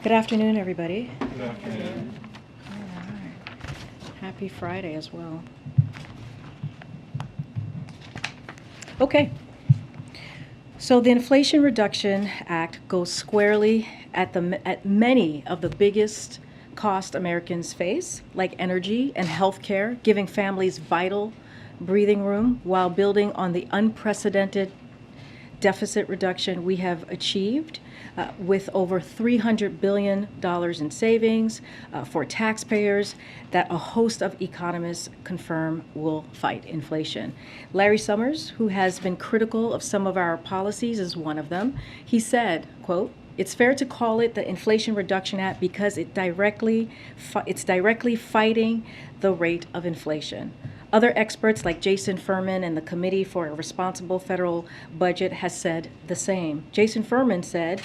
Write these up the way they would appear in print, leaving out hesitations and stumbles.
Good afternoon, everybody. Good afternoon. All right. Happy Friday as well. Okay. So the Inflation Reduction Act goes squarely at many of the biggest costs Americans face, like energy and healthcare, giving families vital breathing room while building on the unprecedented deficit reduction we have achieved with over $300 billion in savings for taxpayers that a host of economists confirm will fight inflation. Larry Summers, who has been critical of some of our policies, is one of them. He said, quote, "It's fair to call it the Inflation Reduction Act because it's directly fighting the rate of inflation." Other experts like Jason Furman and the Committee for a Responsible Federal Budget has said the same. Jason Furman said,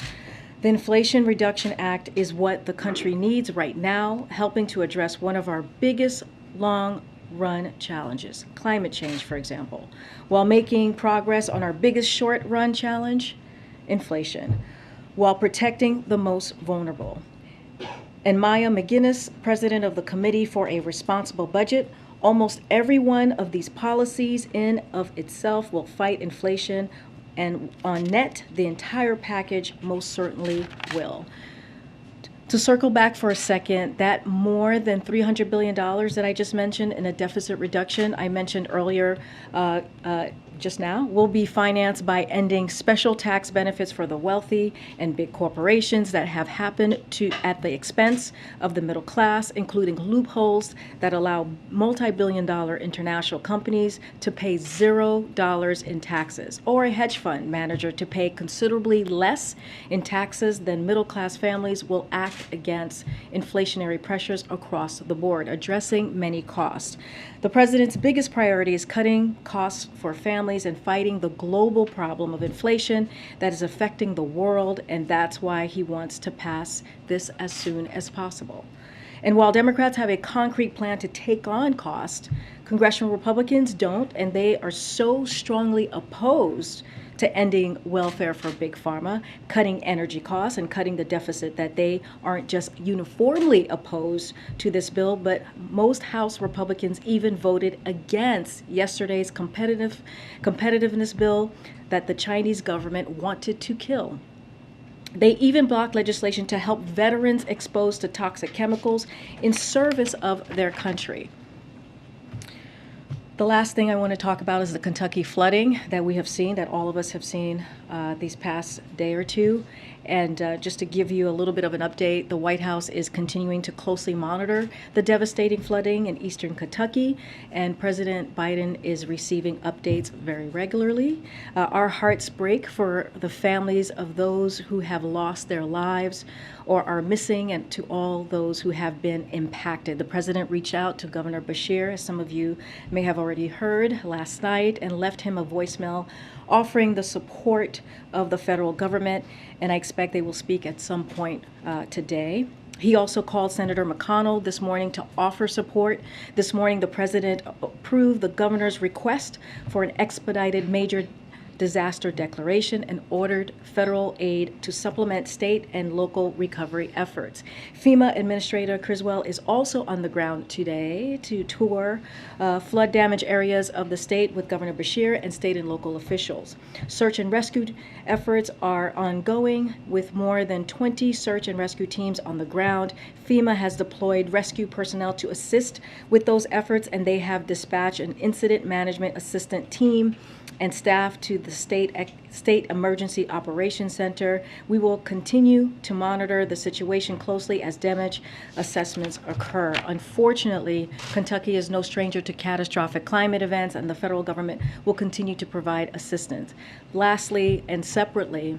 "The Inflation Reduction Act is what the country needs right now, helping to address one of our biggest long-run challenges, climate change, for example, while making progress on our biggest short-run challenge, inflation, while protecting the most vulnerable." And Maya McGinnis, president of the Committee for a Responsible Budget, "Almost every one of these policies in of itself will fight inflation, and on net, the entire package most certainly will." To circle back for a second, that more than $300 billion that I just mentioned in a deficit reduction I mentioned earlier just now will be financed by ending special tax benefits for the wealthy and big corporations that have happened at the expense of the middle class, including loopholes that allow multi-billion-dollar international companies to pay $0 in taxes, or a hedge fund manager to pay considerably less in taxes than middle-class families will act against inflationary pressures across the board, addressing many costs. The president's biggest priority is cutting costs for families and fighting the global problem of inflation that is affecting the world, and that's why he wants to pass this as soon as possible. And while Democrats have a concrete plan to take on cost, congressional Republicans don't, and they are so strongly opposed to ending welfare for big pharma, cutting energy costs, and cutting the deficit that they aren't just uniformly opposed to this bill, but most House Republicans even voted against yesterday's competitiveness bill that the Chinese government wanted to kill. They even blocked legislation to help veterans exposed to toxic chemicals in service of their country. The last thing I want to talk about is the Kentucky flooding that we have seen, that all of us have seen these past day or two. And just to give you a little bit of an update, the White House is continuing to closely monitor the devastating flooding in eastern Kentucky, and President Biden is receiving updates very regularly. Our hearts break for the families of those who have lost their lives or are missing, and to all those who have been impacted. The president reached out to Governor Beshear, as some of you may have already heard, last night, and left him a voicemail offering the support of the federal government, and I expect they will speak at some point today. He also called Senator McConnell this morning to offer support. This morning, the president approved the governor's request for an expedited major disaster declaration and ordered federal aid to supplement state and local recovery efforts. FEMA Administrator Criswell is also on the ground today to tour flood damaged areas of the state with Governor Beshear and state and local officials. Search and rescue efforts are ongoing with more than 20 search and rescue teams on the ground. FEMA has deployed rescue personnel to assist with those efforts, and they have dispatched an incident management assistant team and staff to the State Emergency Operations Center. We will continue to monitor the situation closely as damage assessments occur. Unfortunately, Kentucky is no stranger to catastrophic climate events, and the federal government will continue to provide assistance. Lastly, and separately,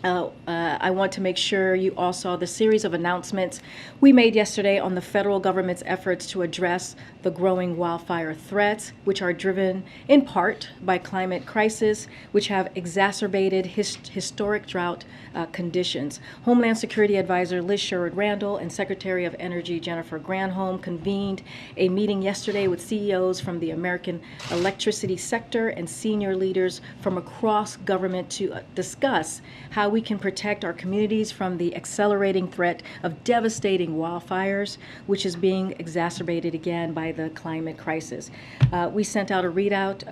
I want to make sure you all saw the series of announcements we made yesterday on the federal government's efforts to address the growing wildfire threats, which are driven in part by climate crisis, which have exacerbated historic drought conditions. Homeland Security Advisor Liz Sherrod-Randall and Secretary of Energy Jennifer Granholm convened a meeting yesterday with CEOs from the American electricity sector and senior leaders from across government to discuss how we we can protect our communities from the accelerating threat of devastating wildfires, which is being exacerbated again by the climate crisis. We sent out a readout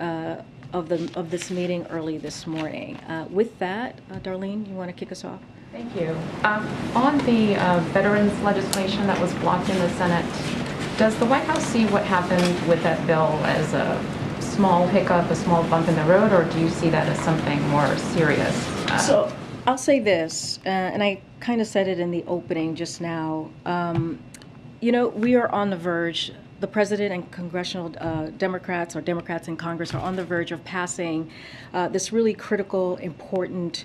of this meeting early this morning. With that, Darlene, you want to kick us off? Thank you. On the veterans legislation that was blocked in the Senate, does the White House see what happened with that bill as a small hiccup, a small bump in the road, or do you see that as something more serious? So I'll say this, and I kind of said it in the opening just now. You know, we are on the verge. The president and congressional Democrats, or Democrats in Congress, are on the verge of passing this really critical, important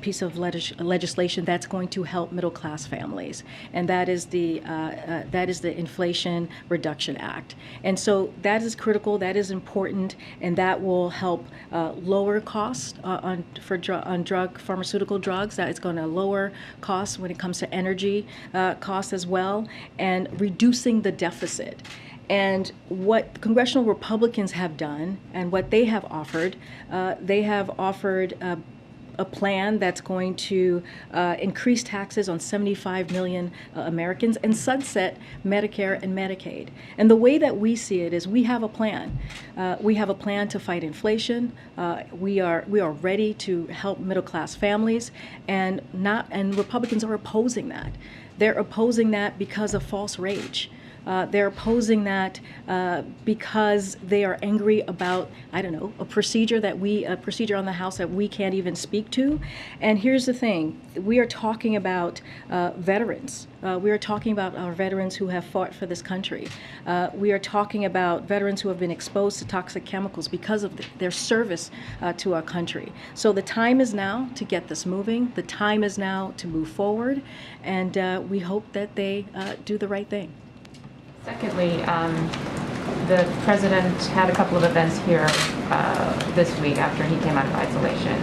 piece of legislation that's going to help middle-class families, and that is the Inflation Reduction Act. And so that is critical, that is important, and that will help lower costs on pharmaceutical drugs. That is going to lower costs when it comes to energy costs as well, and reducing the deficit. And what congressional Republicans have done and what they have offered a plan that's going to increase taxes on 75 million Americans and sunset Medicare and Medicaid. And the way that we see it is we have a plan. We have a plan to fight inflation. We are ready to help middle-class families, and Republicans are opposing that. They're opposing that because of false rage. They're opposing that because they are angry about, I don't know, a procedure on the House that we can't even speak to. And here's the thing: we are talking about veterans. We are talking about our veterans who have fought for this country. We are talking about veterans who have been exposed to toxic chemicals because of their service to our country. So the time is now to get this moving. The time is now to move forward, and we hope that they do the right thing. Secondly, the president had a couple of events here this week after he came out of isolation.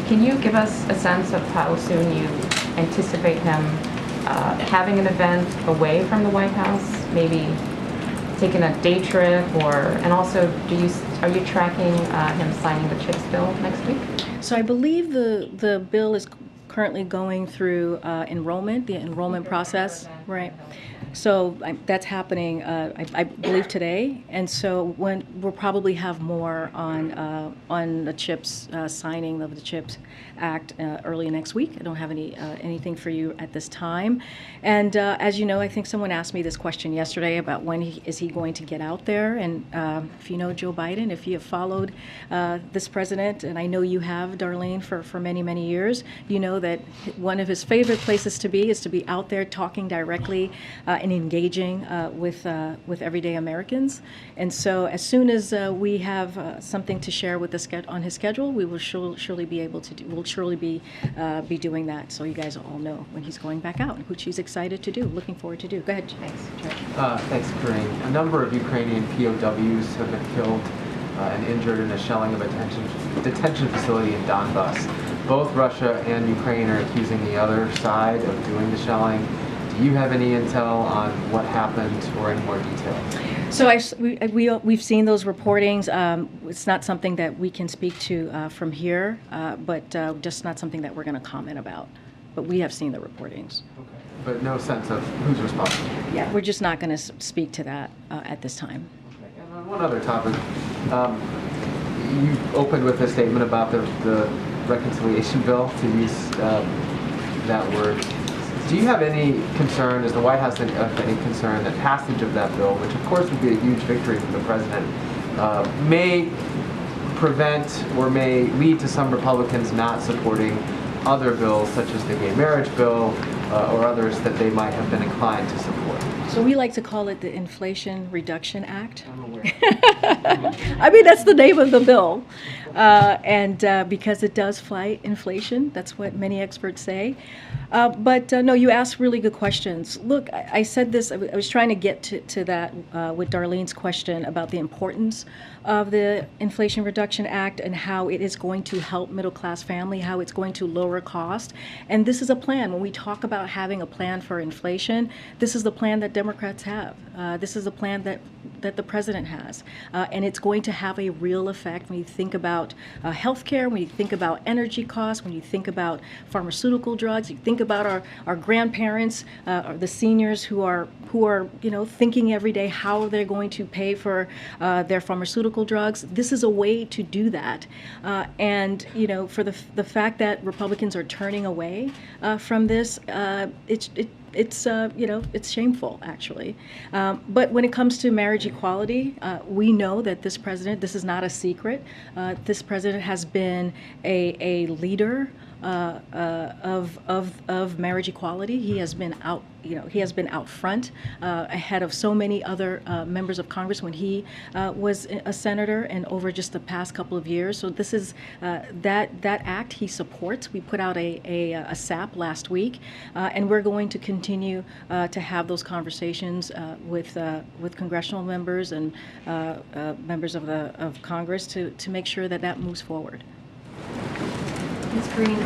Can you give us a sense of how soon you anticipate him having an event away from the White House, maybe taking a day trip, and also are you tracking him signing the CHIPS bill next week? So I believe the bill is currently going through the enrollment process, right? So that's happening, I believe, today, and so we'll probably have more on the CHIPS signing of the CHIPS Act early next week. I don't have anything for you at this time, and as you know, I think someone asked me this question yesterday about when is he going to get out there, and if you know Joe Biden, if you have followed this president, and I know you have, Darlene, for many years, you know that one of his favorite places to be is to be out there talking directly and engaging with everyday Americans. And so as soon as we have something to share with on his schedule, we will surely be able to do. We'll surely be doing that, so you guys all know when he's going back out, which he's excited to do, looking forward to do. Go ahead. Thanks, Chair. Thanks, Karine. A number of Ukrainian POWs have been killed and injured in a shelling of a detention facility in Donbass. Both Russia and Ukraine are accusing the other side of doing the shelling. Do you have any intel on what happened or any more detail? So we've seen those reportings. It's not something that we can speak to from here, but just not something that we're going to comment about. But we have seen the reportings. Okay. But no sense of who's responsible? Yeah, we're just not going to speak to that at this time. Okay. And on one other topic, you opened with a statement about the reconciliation bill, to use that word. Do you have any concern, does the White House have any concern that passage of that bill, which of course would be a huge victory for the president, may prevent or may lead to some Republicans not supporting other bills such as the gay marriage bill or others that they might have been inclined to support? So we like to call it the Inflation Reduction Act. I'm aware. I mean, that's the name of the bill. And because it does fight inflation, that's what many experts say. But no, you ask really good questions. Look, I said this, I was trying to get to that with Darlene's question about the importance of the Inflation Reduction Act and how it is going to help middle-class family, how it's going to lower cost. And this is a plan. When we talk about having a plan for inflation, this is the plan that Democrats have. This is a plan that the president has. And it's going to have a real effect when you think about about healthcare, when you think about energy costs, when you think about pharmaceutical drugs, you think about our grandparents, or the seniors who are thinking every day how they're going to pay for their pharmaceutical drugs. This is a way to do that. And for the fact that Republicans are turning away from this, it's shameful, actually. But when it comes to marriage equality, we know that this president, this is not a secret, this president has been a leader of marriage equality. He has been out front, ahead of so many other members of Congress when he was a senator, and over just the past couple of years. So this is that act he supports. We put out a SAP last week, and we're going to continue to have those conversations with congressional members and members of Congress to make sure that moves forward. Ms. Karine,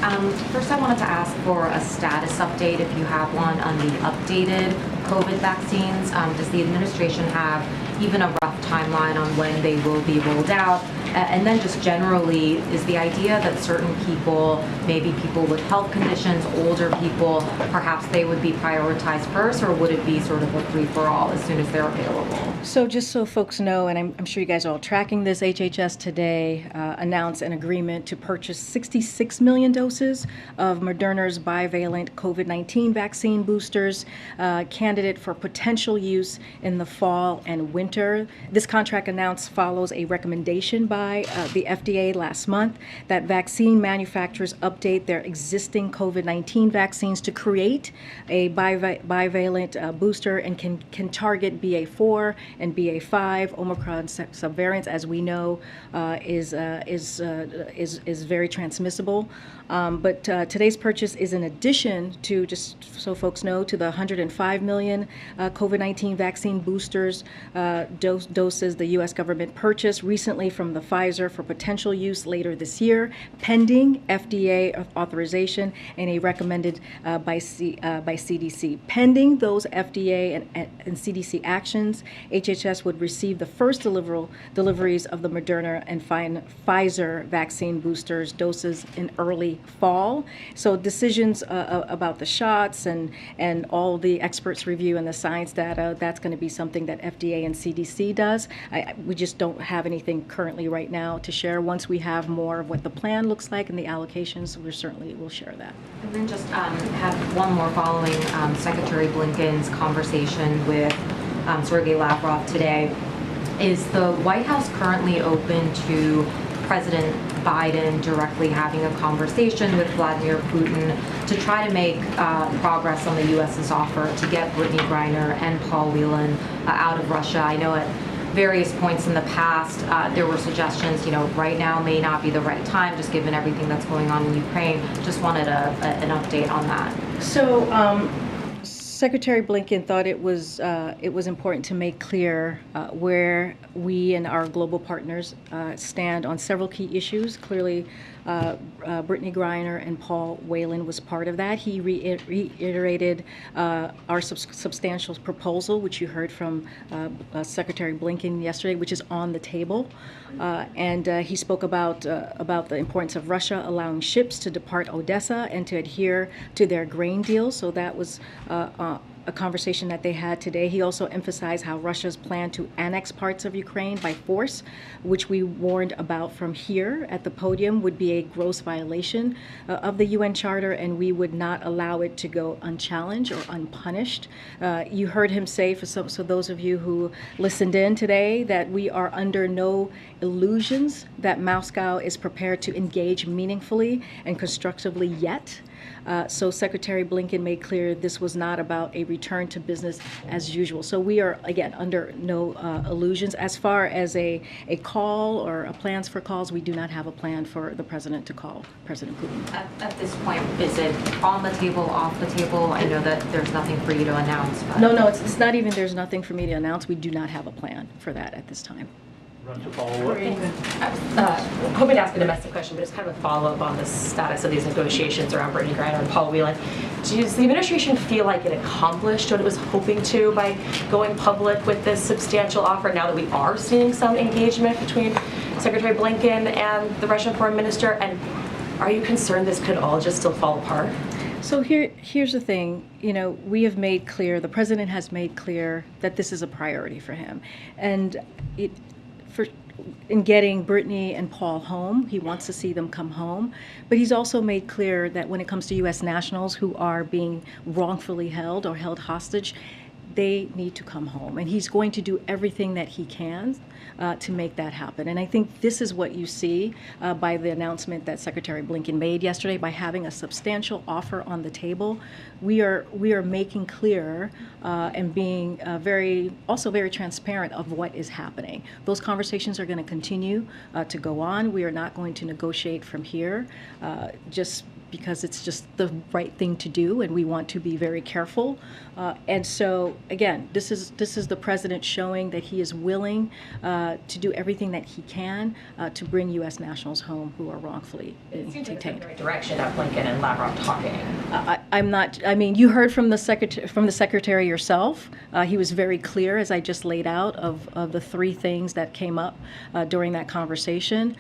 first I wanted to ask for a status update, if you have one, on the updated COVID vaccines. Does the administration have even a rough timeline on when they will be rolled out? And then just generally, is the idea that certain people, maybe people with health conditions, older people, perhaps they would be prioritized first, or would it be sort of a free-for-all as soon as they're available? So just so folks know, and I'm sure you guys are all tracking this, HHS today announced an agreement to purchase 66 million doses of Moderna's bivalent COVID-19 vaccine boosters, candidate for potential use in the fall and winter. This contract announced follows a recommendation by the FDA last month that vaccine manufacturers update their existing COVID-19 vaccines to create a bivalent booster and can target BA4 and BA5. Omicron subvariants, as we know, is very transmissible. But today's purchase is in addition to, just so folks know, to the 105 million COVID-19 vaccine boosters doses the U.S. government purchased recently from the Pfizer for potential use later this year, pending FDA authorization and a recommended by CDC. Pending those FDA and CDC actions, HHS would receive the first deliveries of the Moderna and Pfizer vaccine boosters doses in early fall. So decisions about the shots and all the experts' review and the science data, that's going to be something that FDA and CDC does. We just don't have anything currently right now to share. Once we have more of what the plan looks like and the allocations, we certainly will share that. And then just have one more following Secretary Blinken's conversation with Sergei Lavrov today. Is the White House currently open to President Biden directly having a conversation with Vladimir Putin to try to make progress on the U.S.'s offer to get Brittany Griner and Paul Whelan out of Russia? I know at various points in the past there were suggestions, right now may not be the right time, just given everything that's going on in Ukraine. Just wanted an update on that. So Secretary Blinken thought it was important to make clear where we and our global partners stand on several key issues. Clearly, Brittany Griner and Paul Whelan was part of that. He reiterated our substantial proposal, which you heard from Secretary Blinken yesterday, which is on the table. And he spoke about the importance of Russia allowing ships to depart Odessa and to adhere to their grain deal. So that was a conversation that they had today. He also emphasized how Russia's plan to annex parts of Ukraine by force, which we warned about from here at the podium, would be a gross violation of the UN Charter, and we would not allow it to go unchallenged or unpunished. You heard him say, so those of you who listened in today, that we are under no illusions that Moscow is prepared to engage meaningfully and constructively yet. So Secretary Blinken made clear this was not about a return to business as usual. So we are, again, under no illusions. As far as a call or plans for calls, we do not have a plan for the president to call President Putin. At this point, is it on the table, off the table? I know that there's nothing for you to announce. But No, it's not even there's nothing for me to announce. We do not have a plan for that at this time. Hoping to ask a domestic question, but it's kind of a follow-up on the status of these negotiations around Brittany Griner and Paul Whelan. Does the administration feel like it accomplished what it was hoping to by going public with this substantial offer, now that we are seeing some engagement between Secretary Blinken and the Russian foreign minister? And are you concerned this could all just still fall apart? So here's the thing, we have made clear, the president has made clear that this is a priority for him. And in getting Brittany and Paul home, he wants to see them come home. But he's also made clear that when it comes to U.S. nationals who are being wrongfully held or held hostage, they need to come home. And he's going to do everything that he can to make that happen. And I think this is what you see by the announcement that Secretary Blinken made yesterday, by having a substantial offer on the table. We are making clear and being very transparent of what is happening. Those conversations are going to continue to go on. We are not going to negotiate from here just because it's just the right thing to do, and we want to be very careful. And so, again, this is the president showing that he is willing to do everything that he can to bring U.S. nationals home who are wrongfully It seems like it's in detained. the right direction of Blinken and Lavrov talking. I'm not. I mean, you heard from the secretary yourself. He was very clear, as I just laid out, of the three things that came up during that conversation.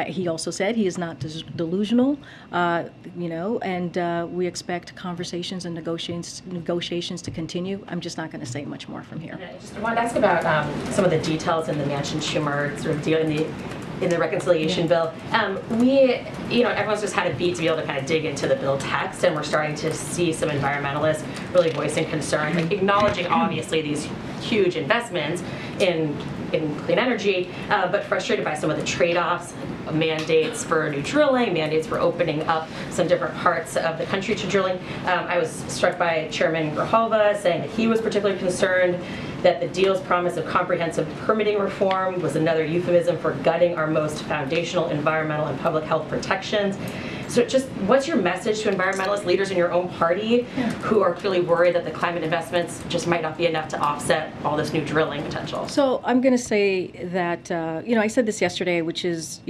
He also said he is not delusional. And we expect conversations and negotiations to continue. I'm just not going to say much more from here. And I just wanted to ask about some of the details in the Manchin-Schumer sort of deal in the reconciliation bill. Everyone's just had a beat to be able to kind of dig into the bill text, and we're starting to see some environmentalists really voicing concern, like acknowledging obviously these huge investments in clean energy, but frustrated by some of the trade-offs, mandates for new drilling, mandates for opening up some different parts of the country to drilling. I was struck by Chairman Grijalva saying that he was particularly concerned that the deal's promise of comprehensive permitting reform was another euphemism for gutting our most foundational environmental and public health protections. So just what's your message to environmentalist leaders in your own party who are clearly worried that the climate investments just might not be enough to offset all this new drilling potential? So I'm going to say that, I said this yesterday, which is,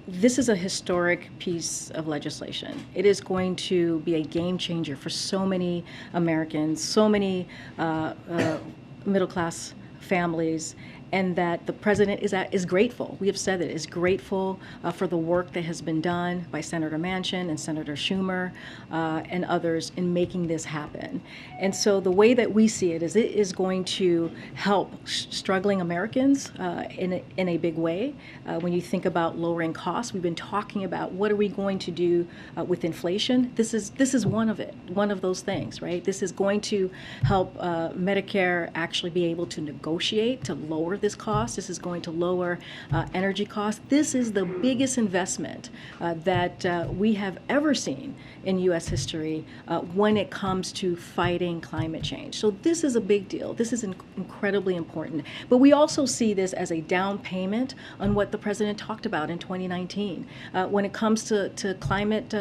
this is a historic piece of legislation. It is going to be a game changer for so many Americans, so many middle-class families, and that the president is grateful. We have said that is grateful for the work that has been done by Senator Manchin and Senator Schumer and others in making this happen. And so the way that we see it is going to help struggling Americans in a big way. When you think about lowering costs, we've been talking about what are we going to do with inflation. This is one of those things, right? This is going to help Medicare actually be able to negotiate to lower this cost. This is going to lower energy costs. This is the biggest investment that we have ever seen in U.S. history when it comes to fighting climate change. So this is a big deal. This is incredibly important. But we also see this as a down payment on what the president talked about in 2019. When it comes to climate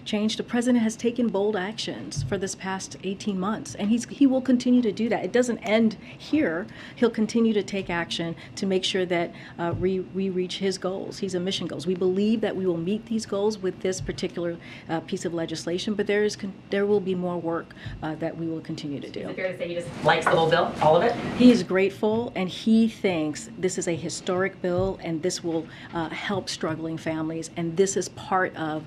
change, the president has taken bold actions for this past 18 months, and he will continue to do that. It doesn't end here. He'll continue to take action to make sure that we reach his goals, his emission goals. We believe that we will meet these goals with this particular piece of legislation, but there will be more work that we will continue to do. Is it fair to say he just likes the whole bill, all of it? He is grateful, and he thinks this is a historic bill, and this will help struggling families, and this is part of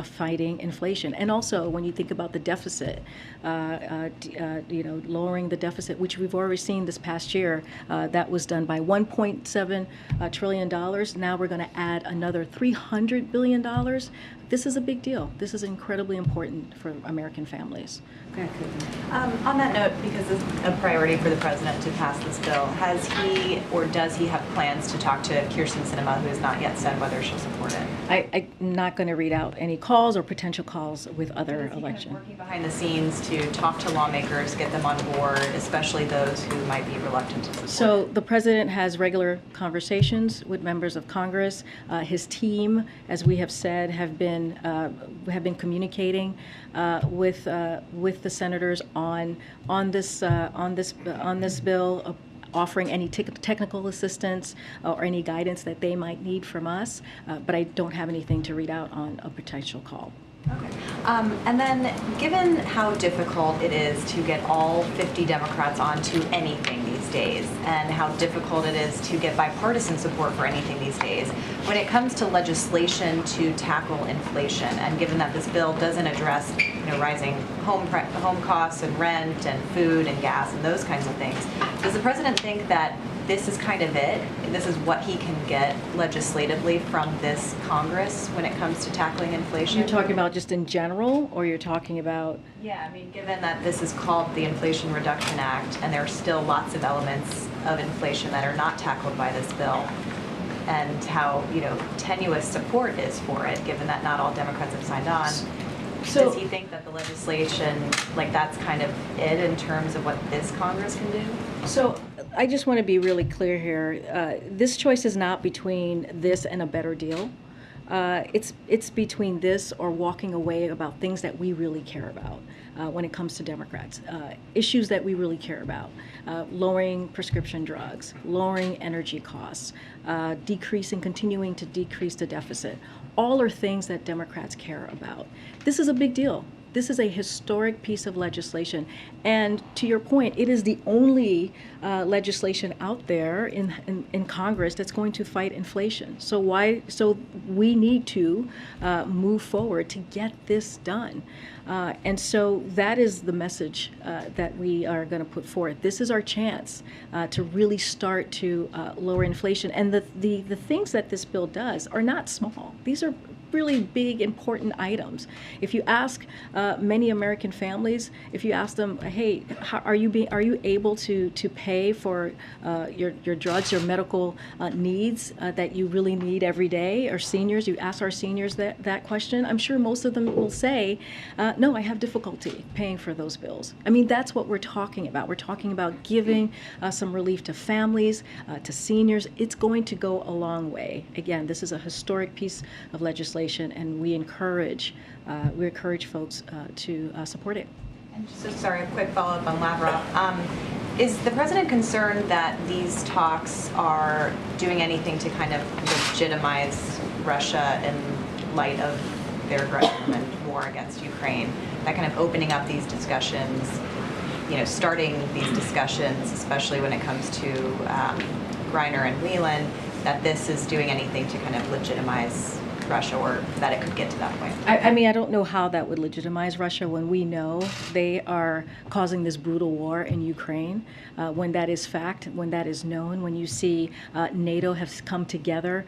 fighting inflation. And also, when you think about the deficit, lowering the deficit, which we've already seen this past year, that was done by $1.7 trillion. Now we're going to add another $300 billion. This is a big deal. This is incredibly important for American families. On that note, because it's a priority for the president to pass this bill, has he or does he have plans to talk to Kyrsten Sinema, who has not yet said whether she'll support it? I'm not going to read out any calls or potential calls with other elections. Working behind the scenes to talk to lawmakers, get them on board, especially those who might be reluctant to support So it. the president has regular conversations with members of Congress. His team, as we have said, have been communicating with the senators on this bill, offering any technical assistance or any guidance that they might need from us. But I don't have anything to read out on a potential call. Okay. And then, given how difficult it is to get all 50 Democrats onto anything these days and how difficult it is to get bipartisan support for anything these days. When it comes to legislation to tackle inflation, and given that this bill doesn't address rising home costs and rent and food and gas and those kinds of things, does the president think that this is kind of it? This is what he can get legislatively from this Congress when it comes to tackling inflation? You're talking about just in general, or you're talking about? Yeah, I mean, given that this is called the Inflation Reduction Act, and there are still lots of elements of inflation that are not tackled by this bill, and how, tenuous support is for it, given that not all Democrats have signed on. So, does he think that the legislation, that's kind of it in terms of what this Congress can do? So I just want to be really clear here. This choice is not between this and a better deal. It's between this or walking away about things that we really care about when it comes to Democrats. Issues that we really care about. Lowering prescription drugs, lowering energy costs, continuing to decrease the deficit. All are things that Democrats care about. This is a big deal. This is a historic piece of legislation. And to your point, it is the only legislation out there in Congress that's going to fight inflation. So we need to move forward to get this done. And so that is the message that we are going to put forth. This is our chance to really start to lower inflation. And the things that this bill does are not small. These are really big, important items. If you ask many American families, if you ask them, hey, are you able to pay for your drugs, your medical needs that you really need every day, or seniors, you ask our seniors that question, I'm sure most of them will say, no, I have difficulty paying for those bills. I mean, that's what we're talking about. We're talking about giving some relief to families, to seniors. It's going to go a long way. Again, this is a historic piece of legislation, and we encourage folks to support it. And just a quick follow-up on Lavrov. Is the president concerned that these talks are doing anything to kind of legitimize Russia in light of their aggression and war against Ukraine? That kind of opening up these discussions, starting these discussions, especially when it comes to Griner and Whelan, that this is doing anything to kind of legitimize Russia, or that it could get to that point? I mean, I don't know how that would legitimize Russia when we know they are causing this brutal war in Ukraine. When that is fact, when that is known, when you see NATO has come together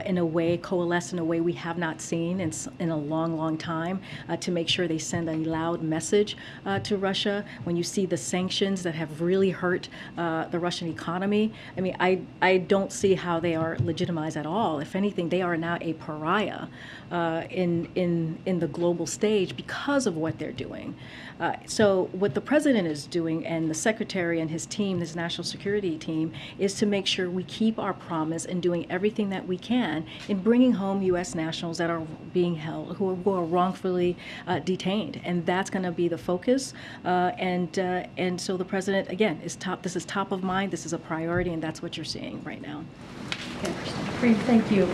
in a way, coalesce in a way we have not seen in a long, long time to make sure they send a loud message to Russia. When you see the sanctions that have really hurt the Russian economy, I mean, I don't see how they are legitimized at all. If anything, they are now a pariah in the global stage because of what they're doing. So what the president is doing, and the secretary and his team, his national security team, is to make sure we keep our promise and doing everything that we can in bringing home U.S. nationals that are being held, who are wrongfully detained, and that's going to be the focus. And so the president, again, this is top of mind. This is a priority, and that's what you're seeing right now. Karine, thank you.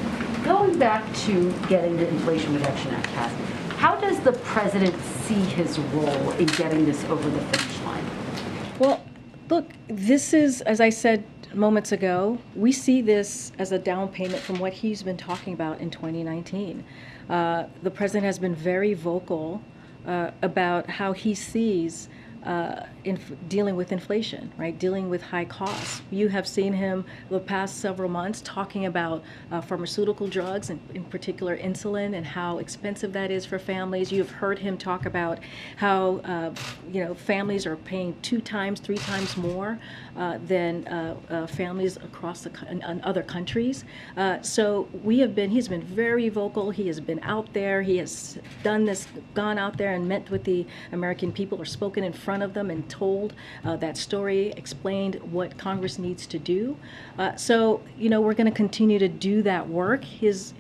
Going back to getting the Inflation Reduction Act passed, how does the president see his role in getting this over the finish line? Well, look, this is, as I said moments ago, we see this as a down payment from what he's been talking about in 2019. The president has been very vocal about how he sees dealing with inflation, right? Dealing with high costs. You have seen him the past several months talking about pharmaceutical drugs, and in particular insulin, and how expensive that is for families. You've heard him talk about how families are paying 2 times, 3 times more than families across in other countries. So he's been very vocal. He has been out there. He has done this, gone out there and met with the American people, or spoken in front of them and told that story, explained what Congress needs to do. So we're going to continue to do that work. He has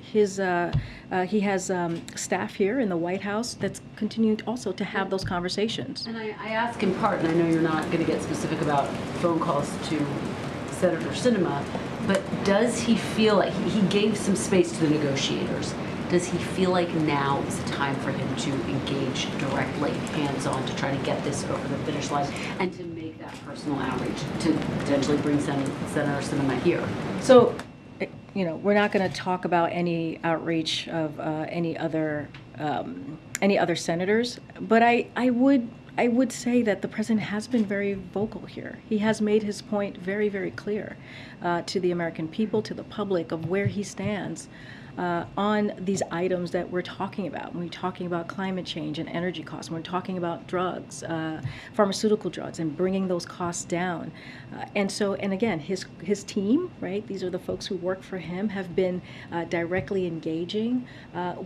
staff here in the White House that's continuing also to have those conversations. And I ask in part, and I know you're not going to get specific about phone calls to Senator Sinema, but does he feel like he gave some space to the negotiators? Does he feel like now is the time for him to engage directly, hands-on, to try to get this over the finish line and to make take that personal outreach to potentially bring Senator Sinema here? So, we're not going to talk about any outreach of any other senators, but I would say that the president has been very vocal here. He has made his point very, very clear to the American people, to the public, of where he stands on these items that we're talking about. When we're talking about climate change and energy costs, when we're talking about drugs, pharmaceutical drugs, and bringing those costs down. And again, his team, right? These are the folks who work for him, have been directly engaging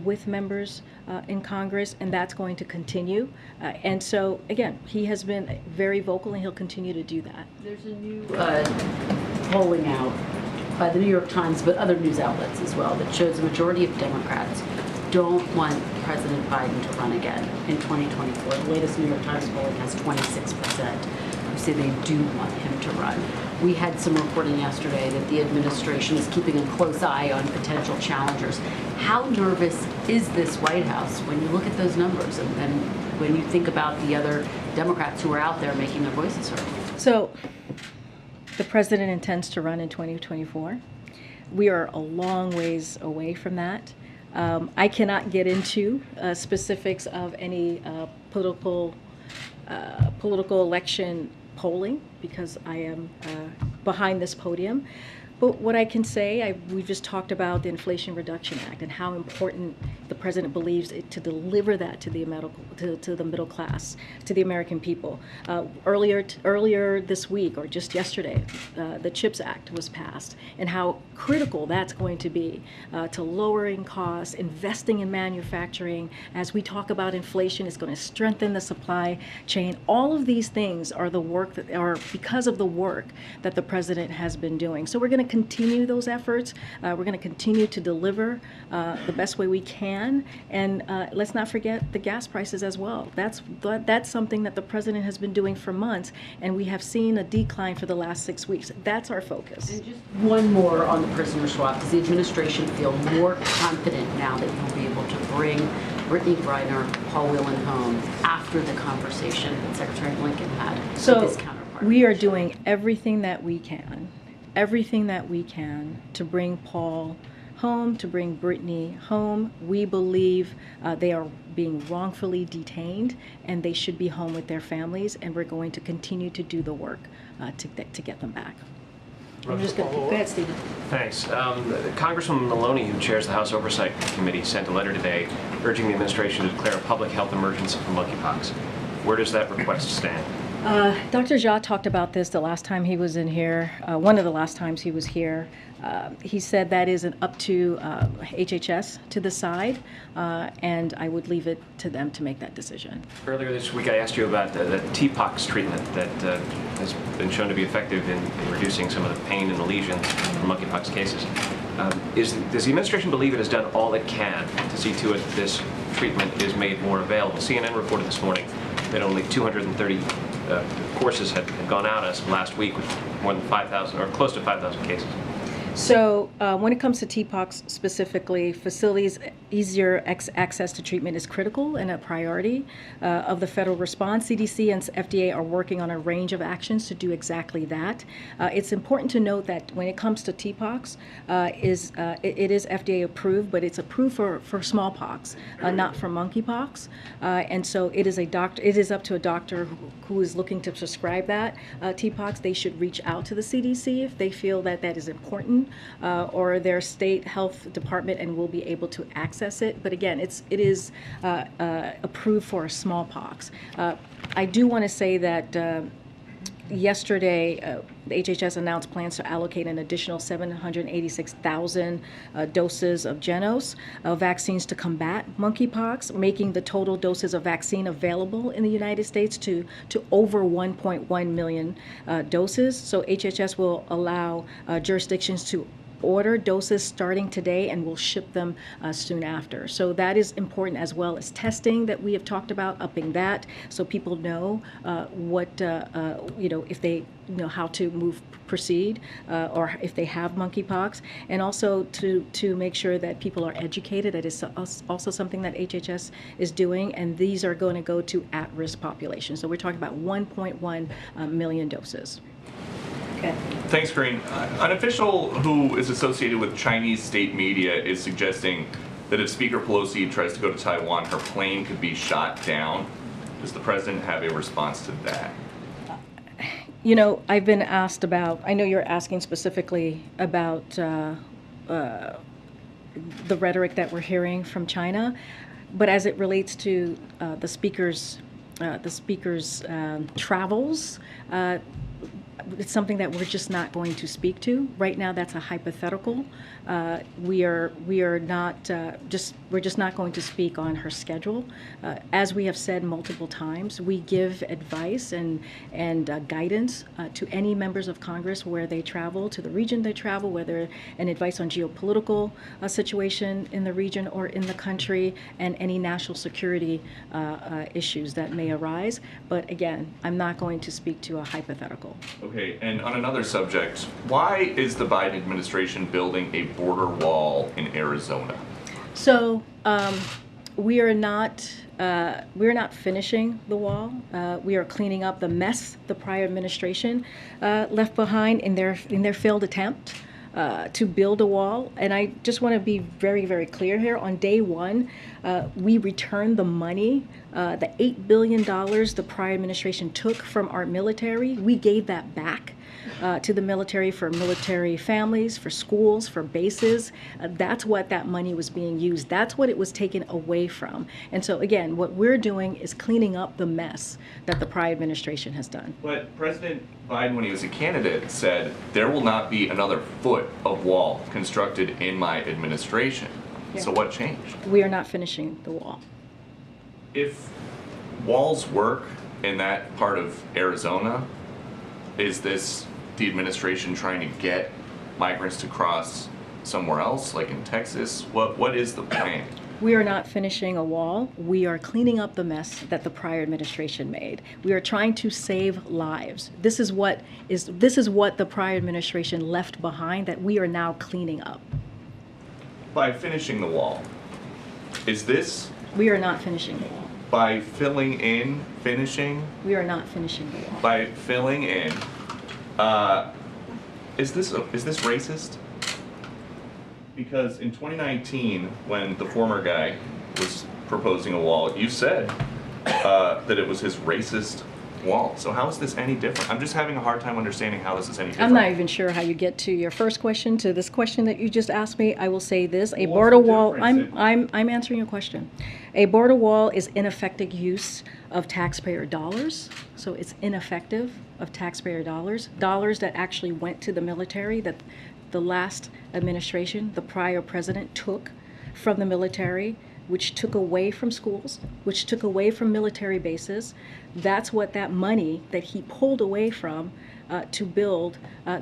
with members in Congress, and that's going to continue. And so, again, he has been very vocal, and he'll continue to do that. There's a new polling out by the New York Times, but other news outlets as well, that shows a majority of Democrats don't want President Biden to run again in 2024. The latest New York Times polling has 26% who say they do want him to run. We had some reporting yesterday that the administration is keeping a close eye on potential challengers. How nervous is this White House when you look at those numbers and when you think about the other Democrats who are out there making their voices heard? So, the president intends to run in 2024. We are a long ways away from that. I cannot get into specifics of any political election polling because I am behind this podium. But what I can say, we just talked about the Inflation Reduction Act and how important the president believes it to deliver that to the middle class, to the American people. Earlier this week, or just yesterday, the CHIPS Act was passed, and how critical that's going to be to lowering costs, investing in manufacturing. As we talk about inflation, it's going to strengthen the supply chain. All of these things are the work that are because of the work that the president has been doing. So we're going to continue those efforts. We're going to continue to deliver the best way we can, and let's not forget the gas prices as well. That's something that the president has been doing for months, and we have seen a decline for the last 6 weeks. That's our focus. And just one more on the prisoner swap. Does the administration feel more confident now that you'll be able to bring Brittany Griner, Paul Whelan home after the conversation that Secretary Blinken had with his counterpart? We are doing everything that we can to bring Paul home, to bring Brittany home. We believe they are being wrongfully detained, and they should be home with their families, and we're going to continue to do the work to get them back. I'm just going to go ahead, Stephen. Thanks. Congresswoman Maloney, who chairs the House Oversight Committee, sent a letter today urging the administration to declare a public health emergency for monkeypox. Where does that request stand? Dr. Jha talked about this the last time he was in here, one of the last times he was here. He said that is up to HHS to decide, and I would leave it to them to make that decision. Earlier this week, I asked you about the T-pox treatment that has been shown to be effective in reducing some of the pain and the lesions from monkeypox cases. Does the administration believe it has done all it can to see to it that this treatment is made more available? CNN reported this morning that only 230 courses had gone out as of last week, with more than 5,000 or close to 5,000 cases. So when it comes to TPOXX specifically, facilities' easier access to treatment is critical and a priority of the federal response. CDC and FDA are working on a range of actions to do exactly that. It's important to note that when it comes to TPOXX, it is FDA approved, but it's approved for smallpox, not for monkeypox. And so it is up to a doctor who is looking to prescribe that TPOXX. They should reach out to the CDC if they feel that that is important. Or their state health department, and will be able to access it. But again, it is approved for smallpox. I do want to say that yesterday, the HHS announced plans to allocate an additional 786,000 doses of Genos vaccines to combat monkeypox, making the total doses of vaccine available in the United States to over 1.1 million doses. So HHS will allow jurisdictions to order doses starting today, and we'll ship them soon after. So that is important, as well as testing that we have talked about, upping that, so people know if they know how to proceed, or if they have monkeypox, and also to make sure that people are educated. That is also something that HHS is doing, and these are going to go to at-risk populations. So we're talking about 1.1 million doses. Okay. Thanks, Karine. An official who is associated with Chinese state media is suggesting that if Speaker Pelosi tries to go to Taiwan, her plane could be shot down. Does the president have a response to that? You know, I've been asked about, I know you're asking specifically about the rhetoric that we're hearing from China, but as it relates to the speaker's travels, it's something that we're just not going to speak to right now. That's a hypothetical. We're just not going to speak on her schedule. As we have said multiple times, we give advice and guidance to any members of Congress where they travel, to the region they travel, whether an advice on geopolitical situation in the region or in the country, and any national security issues that may arise. But again, I'm not going to speak to a hypothetical. Okay, and on another subject, why is the Biden administration building a border wall in Arizona? So we are not finishing the wall. We are cleaning up the mess the prior administration left behind in their failed attempt to build a wall. And I just want to be very, very clear here. On day one, we returned the money, the $8 billion the prior administration took from our military. We gave that back to the military, for military families, for schools, for bases. That's what that money was being used. That's what it was taken away from. And so again, what we're doing is cleaning up the mess that the prior administration has done. But President Biden, when he was a candidate, said there will not be another foot of wall constructed in my administration. Yeah. So what changed? We are not finishing the wall. If walls work in that part of Arizona, is this the administration trying to get migrants to cross somewhere else, like in Texas? What is the plan? We are not finishing a wall. We are cleaning up the mess that the prior administration made. We are trying to save lives. This is what the prior administration left behind that we are now cleaning up. By finishing the wall, is this We are not finishing the wall. by filling in, finishing? We are not finishing the wall. By filling in, is this racist? Because in 2019, when the former guy was proposing a wall, you said that it was his racist wall. So how is this any different? I'm just having a hard time understanding how this is any different. I'm not even sure how you get to your first question, to this question that you just asked me. I will say this: a What's border the wall. difference? I'm answering your question. A border wall is ineffective use of taxpayer dollars. So it's ineffective of taxpayer dollars that actually went to the military, that the last administration, the prior president, took from the military, which took away from schools, which took away from military bases. That's what that money that he pulled away from to build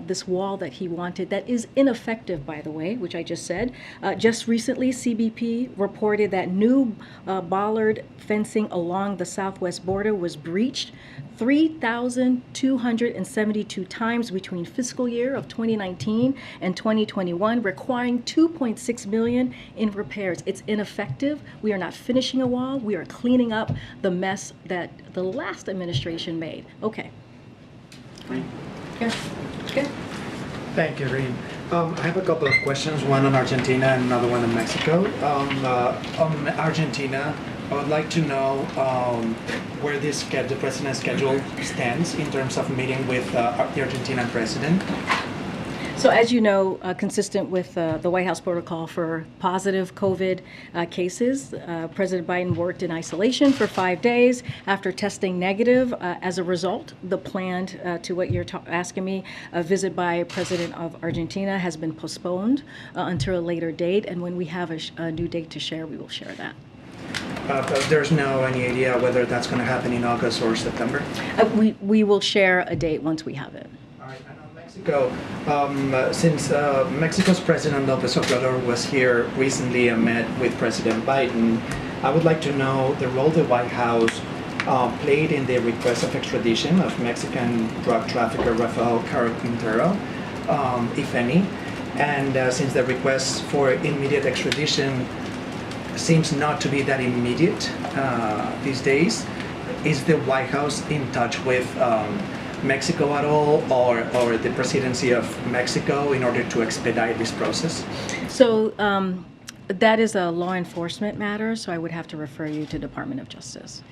this wall that he wanted, that is ineffective, by the way, which I just said. Just recently, CBP reported that new bollard fencing along the southwest border was breached 3,272 times between fiscal year of 2019 and 2021, requiring $2.6 million in repairs. It's ineffective. We are not finishing a wall. We are cleaning up the mess that the last administration made. Okay. Yes. Good. Thank you, Karine. I have a couple of questions, one on Argentina and another one on Mexico. On Argentina, I would like to know where the president's schedule stands in terms of meeting with the Argentinian president. So as you know, consistent with the White House protocol for positive COVID cases, President Biden worked in isolation for 5 days after testing negative. As a result, the planned, to what you're asking me, a visit by President of Argentina has been postponed until a later date. And when we have a new date to share, we will share that. But there's any idea whether that's going to happen in August or September? We will share a date once we have it. All right, and on Mexico. Since Mexico's President López Obrador was here recently and met with President Biden, I would like to know the role the White House played in the request of extradition of Mexican drug trafficker Rafael Carpintero, if any. And since the request for immediate extradition seems not to be that immediate these days, is the White House in touch with Mexico at all, or the presidency of Mexico in order to expedite this process? So that is a law enforcement matter, so I would have to refer you to Department of Justice.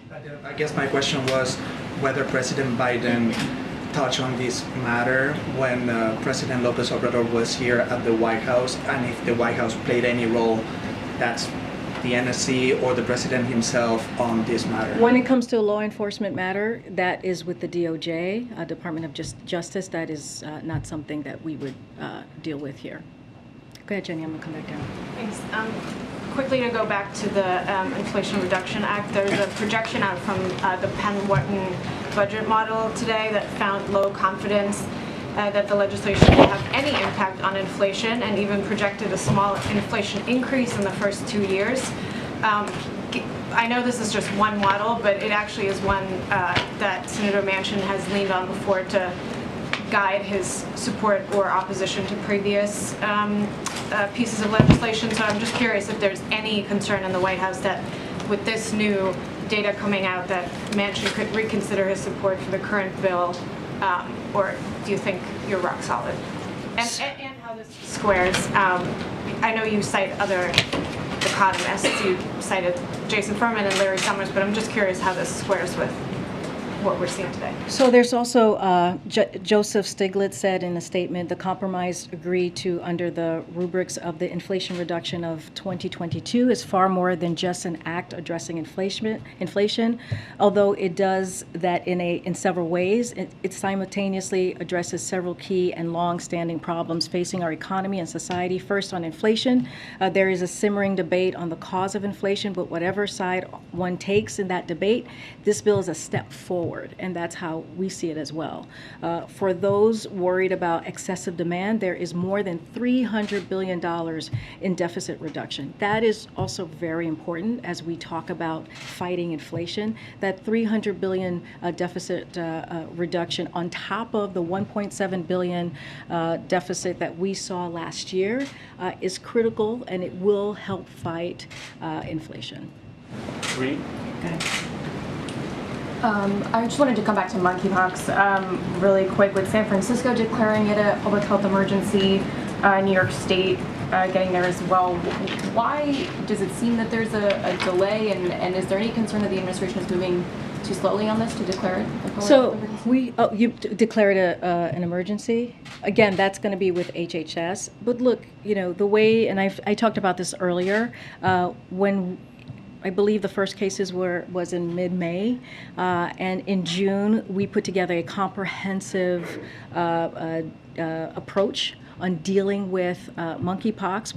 I guess my question was whether President Biden touched on this matter when President López Obrador was here at the White House, and if the White House played any role, that's the NSC or the president himself on this matter. When it comes to a law enforcement matter, that is with the DOJ, Department of Justice. That is not something that we would deal with here. Go ahead, Jenny. I'm gonna come back down. Thanks. Quickly to go back to the Inflation Reduction Act, there's a projection out from the Penn Wharton budget model today that found low confidence that the legislation will have any impact on inflation, and even projected a small inflation increase in the first 2 years. I know this is just one model, but it actually is one that Senator Manchin has leaned on before to guide his support or opposition to previous pieces of legislation. So I'm just curious if there's any concern in the White House that with this new data coming out that Manchin could reconsider his support for the current bill, or do you think you're rock solid? And how this squares. I know you cite other economists. You cited Jason Furman and Larry Summers, but I'm just curious how this squares with what we're seeing today. So there's also, Joseph Stiglitz said in a statement, the compromise agreed to under the rubrics of the Inflation Reduction of 2022 is far more than just an act addressing inflation, although it does that in several ways. It simultaneously addresses several key and long-standing problems facing our economy and society. First, on inflation, there is a simmering debate on the cause of inflation, but whatever side one takes in that debate, this bill is a step forward. And that's how we see it as well. For those worried about excessive demand, there is more than $300 billion in deficit reduction. That is also very important as we talk about fighting inflation. That $300 billion deficit reduction on top of the $1.7 billion deficit that we saw last year is critical, and it will help fight inflation. Reed? Okay. I just wanted to come back to monkeypox really quick. With San Francisco declaring it a public health emergency, New York State getting there as well. Why does it seem that there's a delay, and is there any concern that the administration is moving too slowly on this to declare it a public health emergency? You declared an emergency. Again, that's going to be with HHS. But look, the way, and I talked about this earlier, when I believe the first cases was in mid-May, and in June we put together a comprehensive approach on dealing with monkeypox.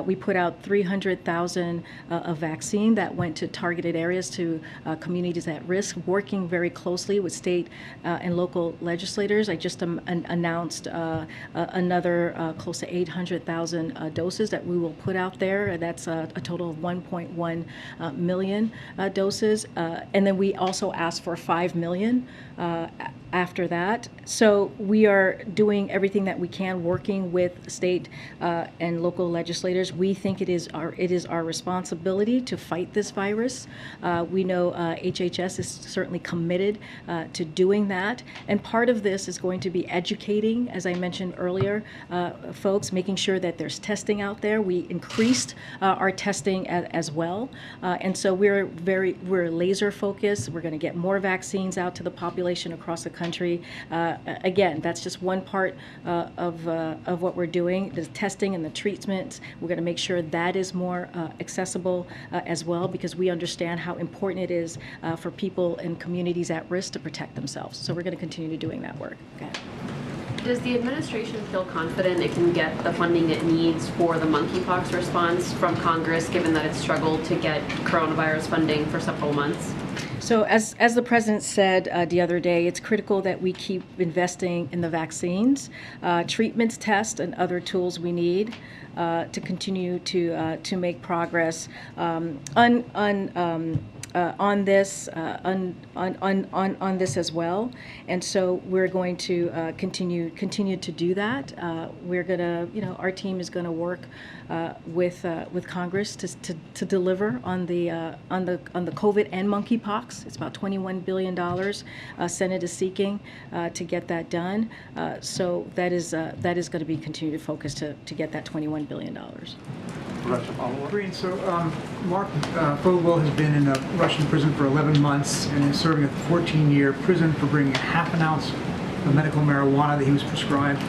We put out 300,000 of vaccine that went to targeted areas, to communities at risk, working very closely with state and local legislators. I just announced another close to 800,000 doses that we will put out there. That's a total of 1.1 million doses. And then we also asked for 5 million after that. So we are doing everything that we can, working with state and local legislators. We think it is our responsibility to fight this virus. We know HHS is certainly committed to doing that. And part of this is going to be educating, as I mentioned earlier, folks, making sure that there's testing out there. We increased our testing as well. And so we're laser focused. We're going to get more vaccines out to the population across the country. Again, that's just one part of what we're doing, the testing and the treatments. We're going to make sure that is more accessible as well, because we understand how important it is for people in communities at risk to protect themselves. So we're going to continue doing that work. Okay. Does the administration feel confident it can get the funding it needs for the monkeypox response from Congress, given that it's struggled to get coronavirus funding for several months? So as the president said the other day, it's critical that we keep investing in the vaccines, treatments, tests, and other tools we need to continue to make progress on this as well. And so we're going to continue to do that. We're gonna, our team is going to work with Congress to deliver on the COVID and monkeypox. It's about $21 billion. Senate is seeking to get that done. So that is going to be continued focus to get that $21 billion. Karine, so Mark Fogel has been in a Russian prison for 11 months and is serving a 14-year prison for bringing a half an ounce of medical marijuana that he was prescribed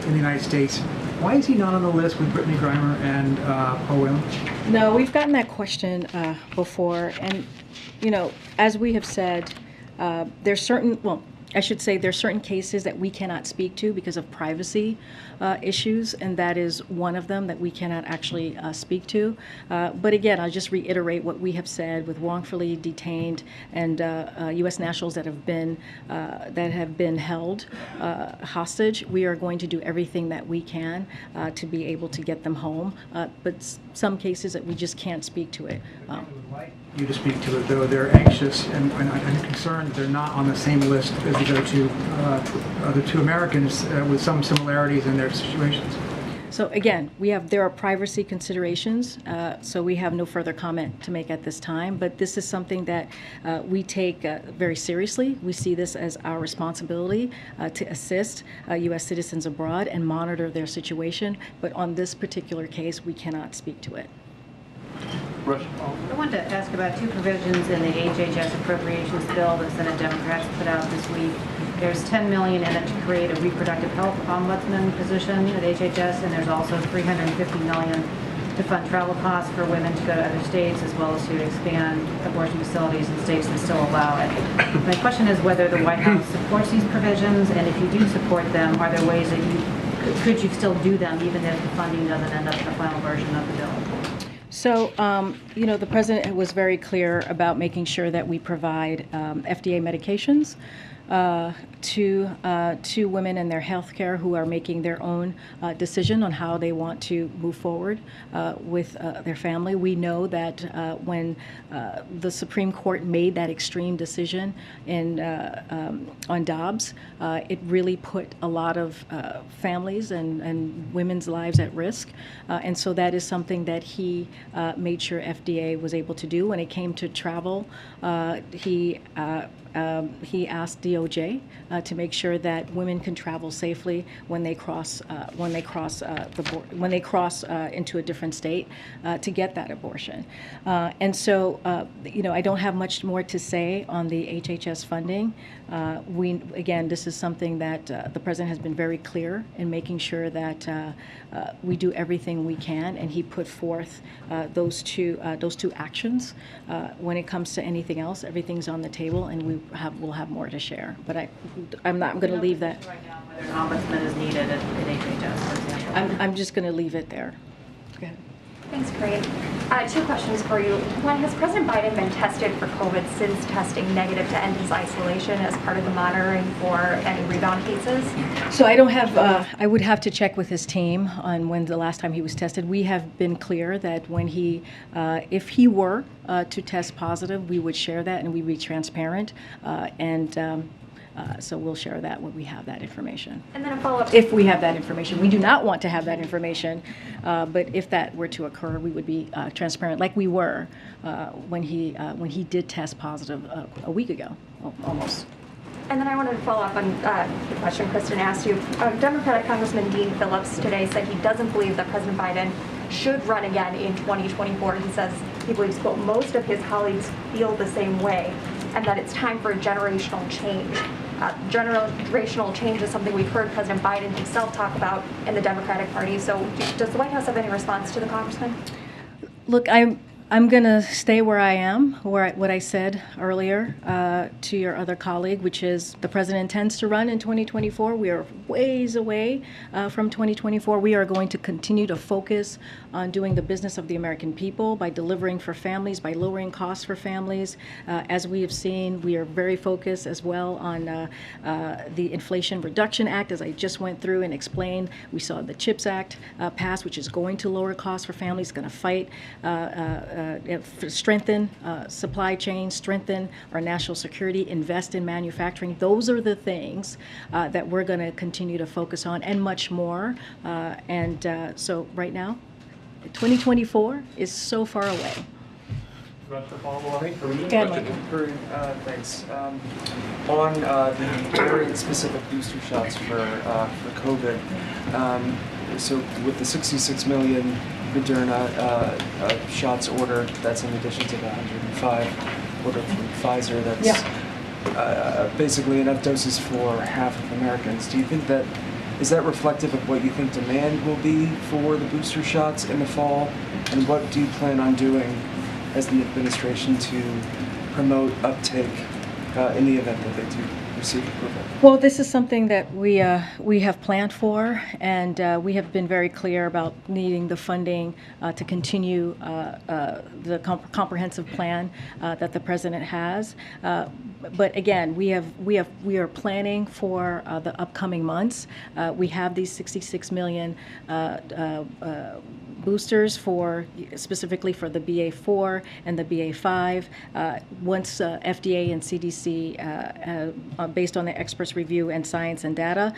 in the United States. Why is he not on the list with Brittany Griner and Paul Whelan? No, we've gotten that question before, and as we have said, there's certain cases that we cannot speak to because of privacy issues, and that is one of them that we cannot actually speak to. But again, I'll just reiterate what we have said with wrongfully detained and U.S. nationals that have been held hostage. We are going to do everything that we can to be able to get them home. But some cases that we just can't speak to it. You to speak to it, though. They're anxious and concerned they're not on the same list as the other two Americans with some similarities in their situations. So again, there are privacy considerations, so we have no further comment to make at this time, but this is something that we take very seriously. We see this as our responsibility to assist U.S. citizens abroad and monitor their situation, but on this particular case, we cannot speak to it. I wanted to ask about two provisions in the HHS appropriations bill that Senate Democrats put out this week. There's $10 million in it to create a reproductive health ombudsman position at HHS, and there's also $350 million to fund travel costs for women to go to other states, as well as to expand abortion facilities in states that still allow it. My question is whether the White House supports these provisions, and if you do support them, are there ways that could you still do them even if the funding doesn't end up in the final version of the bill? So, the president was very clear about making sure that we provide FDA medications to women and their health care who are making their own decision on how they want to move forward with their family. We know that when the Supreme Court made that extreme decision on Dobbs, it really put a lot of families and women's lives at risk. And so that is something that he made sure FDA was able to do. When it came to travel, he asked DOJ to make sure that women can travel safely when they cross into a different state to get that abortion. And so, I don't have much more to say on the HHS funding. This is something that the president has been very clear in making sure that we do everything we can, and he put forth those two actions. When it comes to anything else, everything's on the table, and we'll have more to share. But I'm going to leave that. Right now, whether an ombudsman is needed at HHS, for example. I'm just going to leave it there. Go ahead. Thanks, Karine. Two questions for you. One, has President Biden been tested for COVID since testing negative to end his isolation as part of the monitoring for any rebound cases? So I don't have, I would have to check with his team on when the last time he was tested. We have been clear that when if he were to test positive, we would share that and we'd be transparent. So we'll share that when we have that information. And then a follow-up. If we have that information. We do not want to have that information, but if that were to occur, we would be transparent, like we were when he did test positive a week ago, almost. And then I wanted to follow up on the question Kristen asked you. Democratic Congressman Dean Phillips today said he doesn't believe that President Biden should run again in 2024. He says he believes, quote, most of his colleagues feel the same way, and that it's time for a generational change. Generational change is something we've heard President Biden himself talk about in the Democratic Party. So does the White House have any response to the congressman? Look, I'm going to stay where I am, what I said earlier to your other colleague, which is the president intends to run in 2024. We are ways away from 2024. We are going to continue to focus on doing the business of the American people by delivering for families, by lowering costs for families. As we have seen, we are very focused as well on the Inflation Reduction Act, as I just went through and explained. We saw the CHIPS Act pass, which is going to lower costs for families, going to fight strengthen supply chain, strengthen our national security, invest in manufacturing. Those are the things that we're going to continue to focus on, and much more. So right now, 2024 is so far away. Thanks. On the variant-specific booster shots for COVID, so with the 66 million Moderna shots ordered, that's in addition to the 105 ordered from Pfizer. That's basically enough doses for half of Americans. Do you think that is that reflective of what you think demand will be for the booster shots in the fall? And what do you plan on doing as the administration to promote uptake in the event that they do receive approval? Well, this is something that we have planned for, and we have been very clear about needing the funding to continue the comprehensive plan that the president has. But again, we are planning for the upcoming months. We have these 66 million boosters specifically for the BA4 and the BA5. Once FDA and CDC, based on the experts' review and science and data,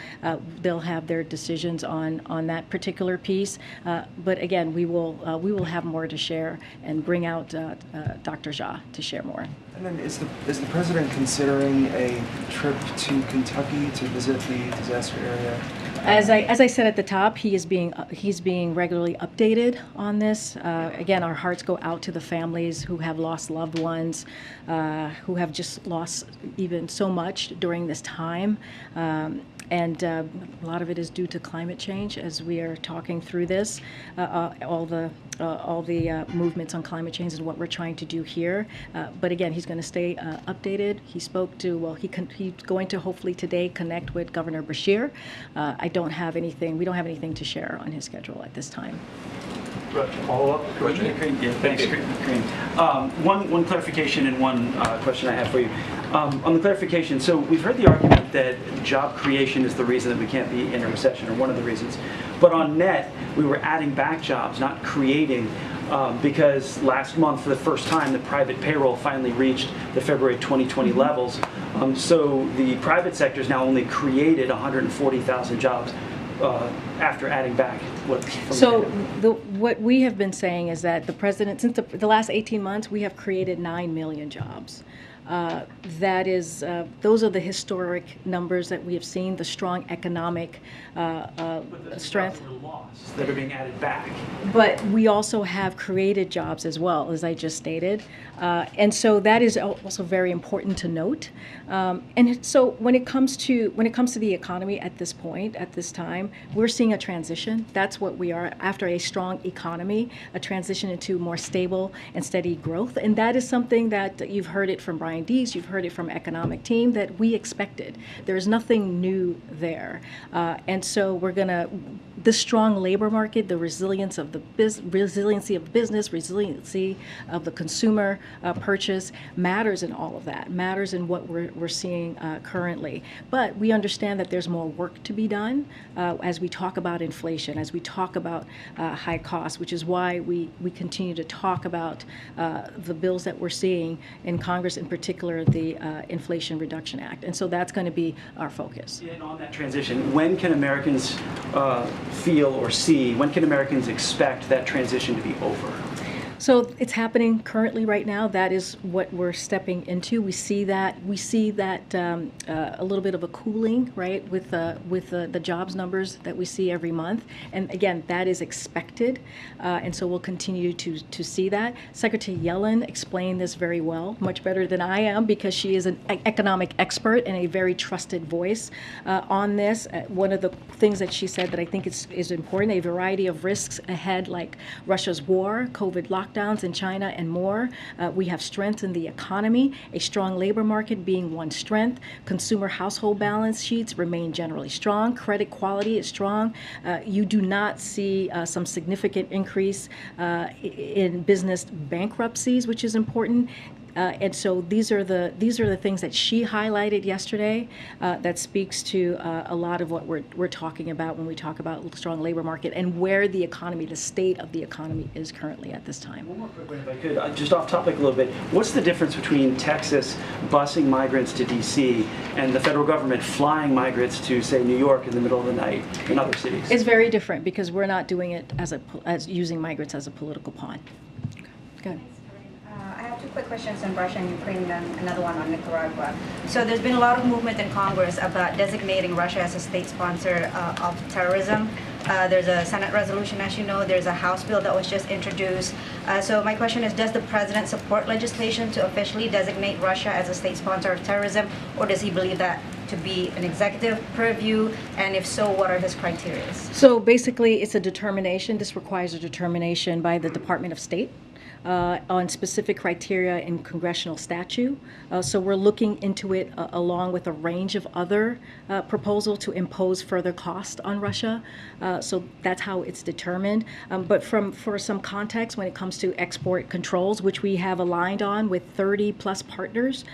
they'll have their decisions on that particular piece. But again, we will have more to share and bring out Dr. Jha to share more. And then is the president considering a trip to Kentucky to visit the disaster area? As I said at the top, he's being regularly updated on this. Again, our hearts go out to the families who have lost loved ones, who have just lost even so much during this time. And a lot of it is due to climate change. As we are talking through this, all the movements on climate change is what we're trying to do here. But again, he's going to stay updated. He spoke to, he's going to hopefully today connect with Governor Beshear. We don't have anything to share on his schedule at this time. Follow-up question? Yeah, thanks, Karine. One clarification and one question I have for you. On the clarification, so we've heard the argument that job creation is the reason that we can't be in a recession, or one of the reasons. But on net, we were adding back jobs, not creating, because last month, for the first time, the private payroll finally reached the February 2020 levels. So the private sector has now only created 140,000 jobs after adding back what? So what we have been saying is that the president, since the last 18 months, we have created 9 million jobs. That is, those are the historic numbers that we have seen, the strong economic strength. That are being added back. But we also have created jobs as well, as I just stated. And so that is also very important to note. And so when it comes to the economy at this point, at this time, we're seeing a transition. That's what we are after a strong economy, a transition into more stable and steady growth. And that is something that you've heard it from Brian Deese, you've heard it from economic team, that we expected. There's nothing new there. And so the strong labor market, the resilience of the resiliency of business, resiliency of the consumer purchase matters in all of that, matters in what we're seeing currently. But we understand that there's more work to be done as we talk about inflation, as we talk about high costs, which is why we continue to talk about the bills that we're seeing in Congress, in particular the Inflation Reduction Act. And so that's going to be our focus. And on that transition, when can Americans feel or see, when can Americans expect that transition to be over? So it's happening currently right now. That is what we're stepping into. We see that a little bit of a cooling, right, with the jobs numbers that we see every month. And again, that is expected, and so we'll continue to see that. Secretary Yellen explained this very well, much better than I am, because she is an economic expert and a very trusted voice on this. One of the things that she said that I think is important: a variety of risks ahead, like Russia's war, COVID lockdown, lockdowns in China and more. We have strength in the economy, a strong labor market being one strength. Consumer household balance sheets remain generally strong. Credit quality is strong. You do not see some significant increase in business bankruptcies, which is important. And so these are the things that she highlighted yesterday that speaks to a lot of what we're talking about when we talk about strong labor market and where the economy, the state of the economy is currently at this time. One more quick one, if I could, just off topic a little bit. What's the difference between Texas busing migrants to D.C. and the federal government flying migrants to, say, New York in the middle of the night in other cities? It's very different because we're not doing it as using migrants as a political pawn. Go ahead. I have 2 quick questions on Russia and Ukraine and another one on Nicaragua. So there's been a lot of movement in Congress about designating Russia as a state sponsor of terrorism. There's a Senate resolution, as you know. There's a House bill that was just introduced. So my question is, does the president support legislation to officially designate Russia as a state sponsor of terrorism, or does he believe that to be an executive purview? And if so, what are his criteria? So basically, it's a determination. This requires a determination by the Department of State on specific criteria in congressional statute. So we're looking into it along with a range of other proposals to impose further cost on Russia. So that's how it's determined. But for some context, when it comes to export controls, which we have aligned on with 30 plus partners,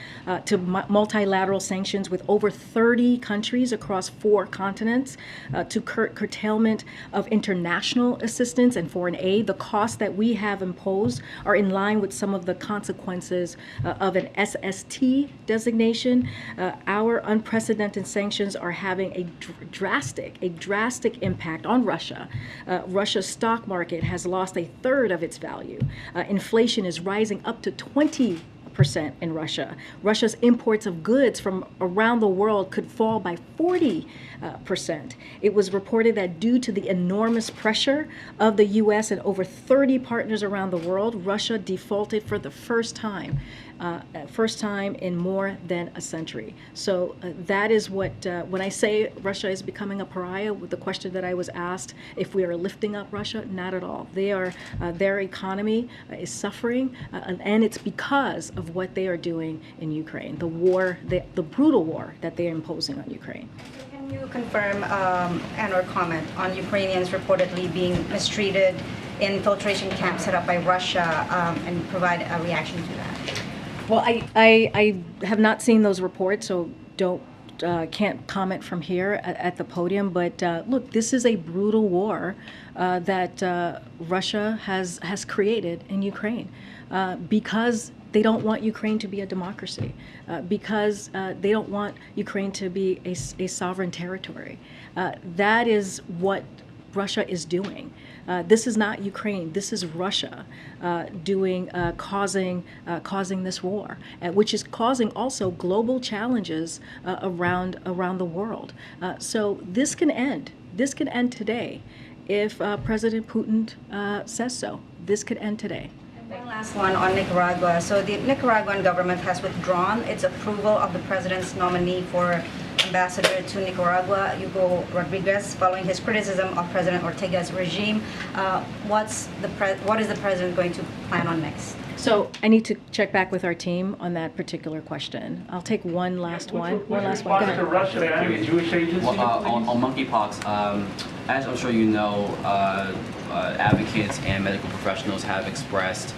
to multilateral sanctions with over 30 countries across 4 continents, to curtailment of international assistance and foreign aid, the costs that we have imposed are in line with some of the consequences of an SST designation. Our unprecedented sanctions are having a drastic impact on Russia. Russia's stock market has lost 1/3 of its value. Inflation is rising up to 20% in Russia. Russia's imports of goods from around the world could fall by 40%. It was reported that due to the enormous pressure of the U.S. and over 30 partners around the world, Russia defaulted for the first time in more than a century. So that is what, when I say Russia is becoming a pariah, with the question that I was asked, if we are lifting up Russia, not at all. They are, their economy is suffering, and it's because of what they are doing in Ukraine, the war, the brutal war that they are imposing on Ukraine. Can you confirm and or comment on Ukrainians reportedly being mistreated in infiltration camps set up by Russia and provide a reaction to that? Well, I have not seen those reports, so can't comment from here at the podium. But look, this is a brutal war that Russia has created in Ukraine because they don't want Ukraine to be a democracy, because they don't want Ukraine to be a sovereign territory. That is what Russia is doing. This is not Ukraine. This is Russia causing this war, which is causing also global challenges around the world. So this can end. This can end today if President Putin says so. This could end today. One last one on Nicaragua. So the Nicaraguan government has withdrawn its approval of the president's nominee for ambassador to Nicaragua, Hugo Rodriguez, following his criticism of President Ortega's regime. What is the president going to plan on next? So I need to check back with our team on that particular question. I'll take one last one. Go ahead. On monkeypox, as I'm sure you know, advocates and medical professionals have expressed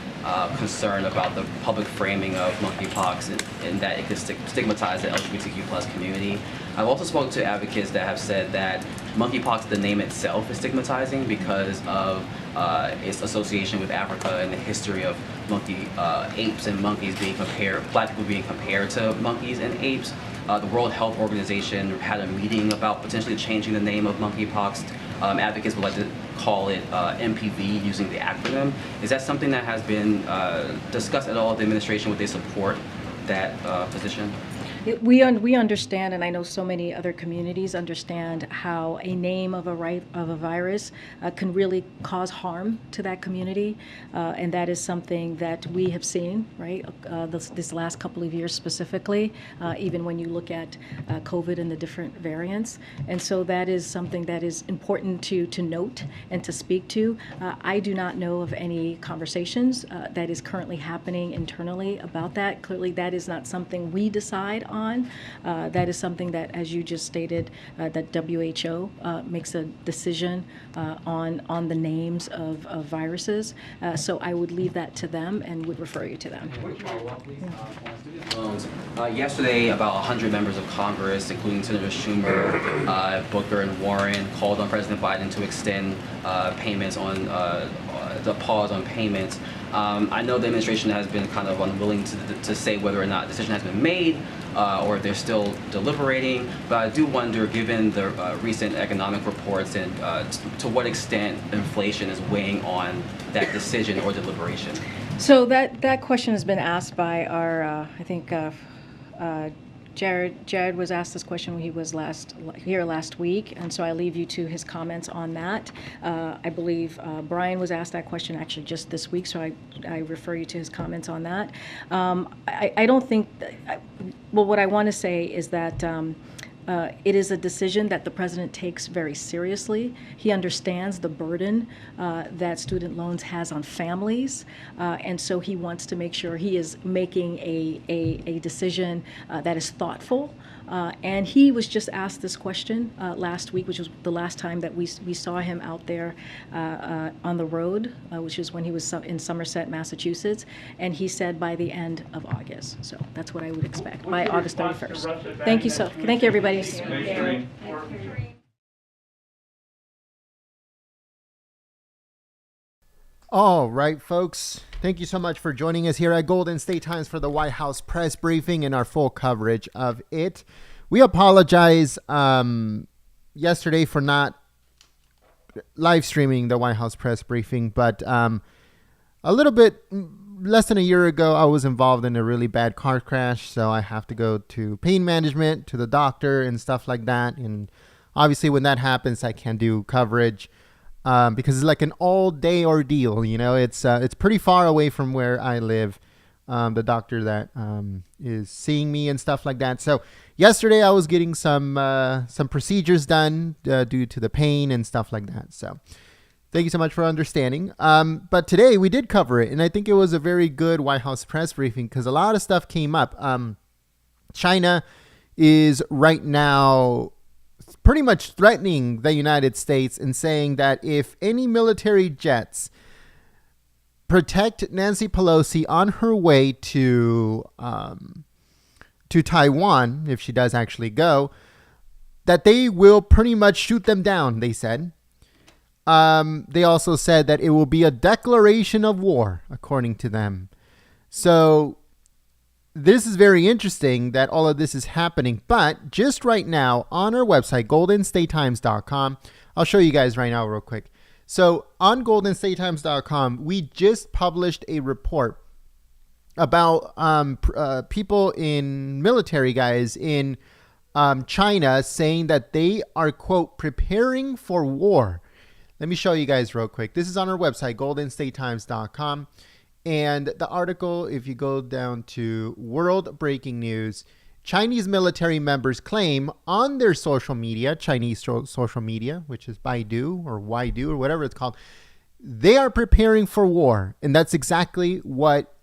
concern about the public framing of monkeypox and that it could stigmatize the LGBTQ plus community. I've also spoken to advocates that have said that monkeypox, the name itself, is stigmatizing because of its association with Africa and the history of apes and monkeys being compared, black people being compared to monkeys and apes. The World Health Organization had a meeting about potentially changing the name of monkeypox. Advocates would like to call it MPV using the acronym. Is that something that has been discussed at all at the administration? Would they support that position? We understand, and I know so many other communities understand how a name of a virus can really cause harm to that community, and that is something that we have seen, right, this last couple of years specifically, even when you look at COVID and the different variants. And so that is something that is important to note and to speak to. I do not know of any conversations that is currently happening internally about that. Clearly, that is not something we decide on. That is something that, as you just stated, that WHO makes a decision on the names of viruses. So I would leave that to them and would refer you to them. Loans. Yesterday, about 100 members of Congress, including Senator Schumer, Booker, and Warren, called on President Biden to extend payments on the pause on payments. I know the administration has been kind of unwilling to say whether or not a decision has been made or if they're still deliberating, but I do wonder, given the recent economic reports, and to what extent inflation is weighing on that decision or deliberation. So that question has been asked by our, I think, Jared was asked this when he was here last week, and so I leave you to his comments on that. I believe Brian was asked that question actually just this week, so I refer you to his comments on that. I don't think, well, what I want to say is that it is a decision that the president takes very seriously. He understands the burden that student loans has on families, and so he wants to make sure he is making a decision that is thoughtful. And he was just asked this question last week, which was the last time that we saw him out there on the road, which is when he was in Somerset, Massachusetts, and he said by the end of August. So that's what I would expect, by August 31st. Thank you, thank you, everybody. All right, folks. Thank you so much for joining us here at Golden State Times for the White House press briefing and our full coverage of it. We apologize yesterday for not live streaming the White House press briefing, but a little bit less than a year ago, I was involved in a really bad car crash, so I have to go to pain management, to the doctor, and stuff like that. And obviously, when that happens, I can't do coverage. Because it's like an all-day ordeal, you know. It's pretty far away from where I live, the doctor that is seeing me and stuff like that. So yesterday I was getting some procedures done due to the pain and stuff like that. So thank you so much for understanding. But today we did cover it, and I think it was a very good White House press briefing because a lot of stuff came up. China is right now pretty much threatening the United States and saying that if any military jets protect Nancy Pelosi on her way to Taiwan, if she does actually go, that they will pretty much shoot them down, they said. They also said that it will be a declaration of war, according to them. So this is very interesting that all of this is happening, but just right now on our website, goldenstatetimes.com, I'll show you guys right now real quick. So on goldenstatetimes.com, we just published a report about people in military guys in China saying that they are, quote, preparing for war. Let me show you guys real quick. This is on our website, goldenstatetimes.com. And the article, if you go down to World Breaking News, Chinese military members claim on their social media, Chinese social media, which is Baidu or Waidu or whatever it's called, they are preparing for war. And that's exactly what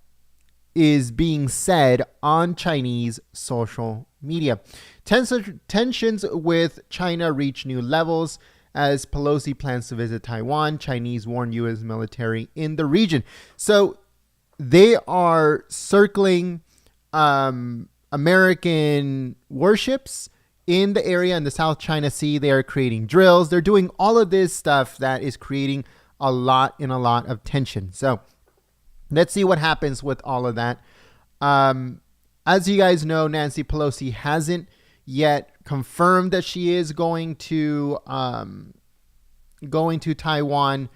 is being said on Chinese social media. Tensions with China reach new levels as Pelosi plans to visit Taiwan. Chinese warn U.S. military in the region. So they are circling American warships in the area in the South China Sea. They are creating drills. They're doing all of this stuff that is creating a lot of tension. So let's see what happens with all of that. As you guys know, Nancy Pelosi hasn't yet confirmed that she is going to Taiwan.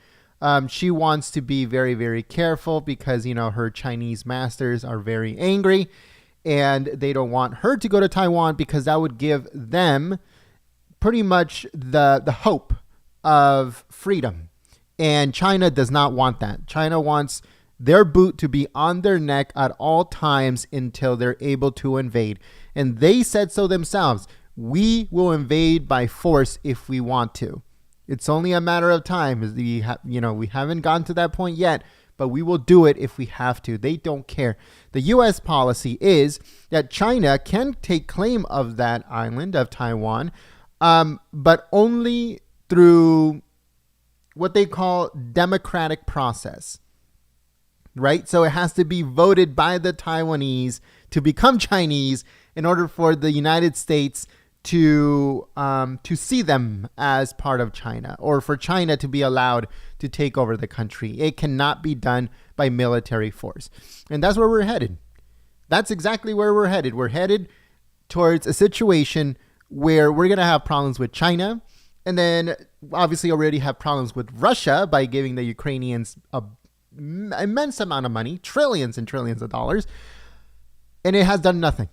She wants to be very, very careful because, you know, her Chinese masters are very angry. and they don't want her to go to Taiwan because that would give them pretty much the hope of freedom. And China does not want that. China wants their boot to be on their neck at all times until they're able to invade. And they said so themselves. We will invade by force if we want to. It's only a matter of time. We haven't gotten to that point yet, but we will do it if we have to. They don't care. The U.S. policy is that China can take claim of that island of Taiwan, but only through what they call democratic process, right? So it has to be voted by the Taiwanese to become Chinese in order for the United States to see them as part of China, or for China to be allowed to take over the country. It cannot be done by military force. And that's where we're headed. That's exactly where we're headed. We're headed towards a situation where we're going to have problems with China, and then obviously already have problems with Russia by giving the Ukrainians an immense amount of money, trillions and trillions of dollars, and it has done nothing.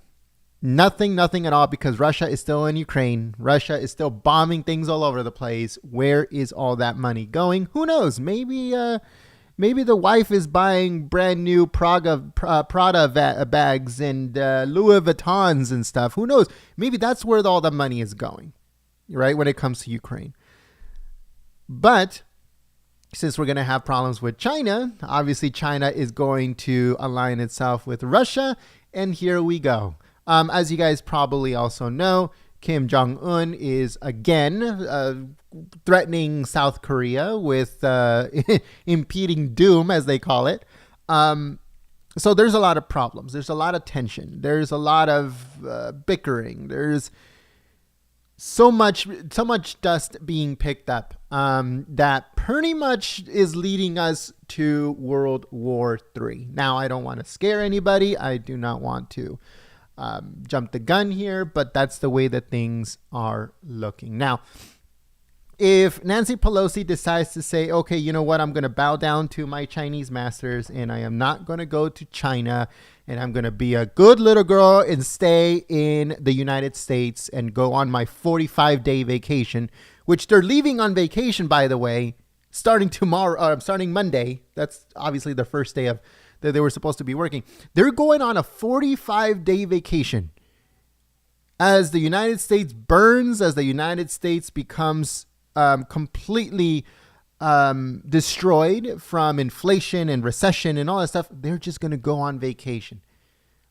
Nothing at all, because Russia is still in Ukraine. Russia is still bombing things all over the place. Where is all that money going? Who knows? Maybe the wife is buying brand new Prada bags and Louis Vuittons and stuff. Who knows? Maybe that's where all the money is going, right, when it comes to Ukraine. But since we're going to have problems with China, obviously China is going to align itself with Russia, and here we go. As you guys probably also know, Kim Jong-un is again threatening South Korea with impeding doom, as they call it. So there's a lot of problems. There's a lot of tension. There's a lot of bickering. There's so much dust being picked up that pretty much is leading us to World War III. Now, I don't want to scare anybody. I do not want to jump the gun here, but that's the way that things are looking. Now, if Nancy Pelosi decides to say, okay, you know what, I'm going to bow down to my Chinese masters and I am not going to go to China, and I'm going to be a good little girl and stay in the United States and go on my 45-day vacation, which they're leaving on vacation, by the way, starting Monday. That's obviously the first day of that they were supposed to be working. They're going on a 45-day vacation as the United States burns, as the United States becomes completely destroyed from inflation and recession and all that stuff. They're just going to go on vacation,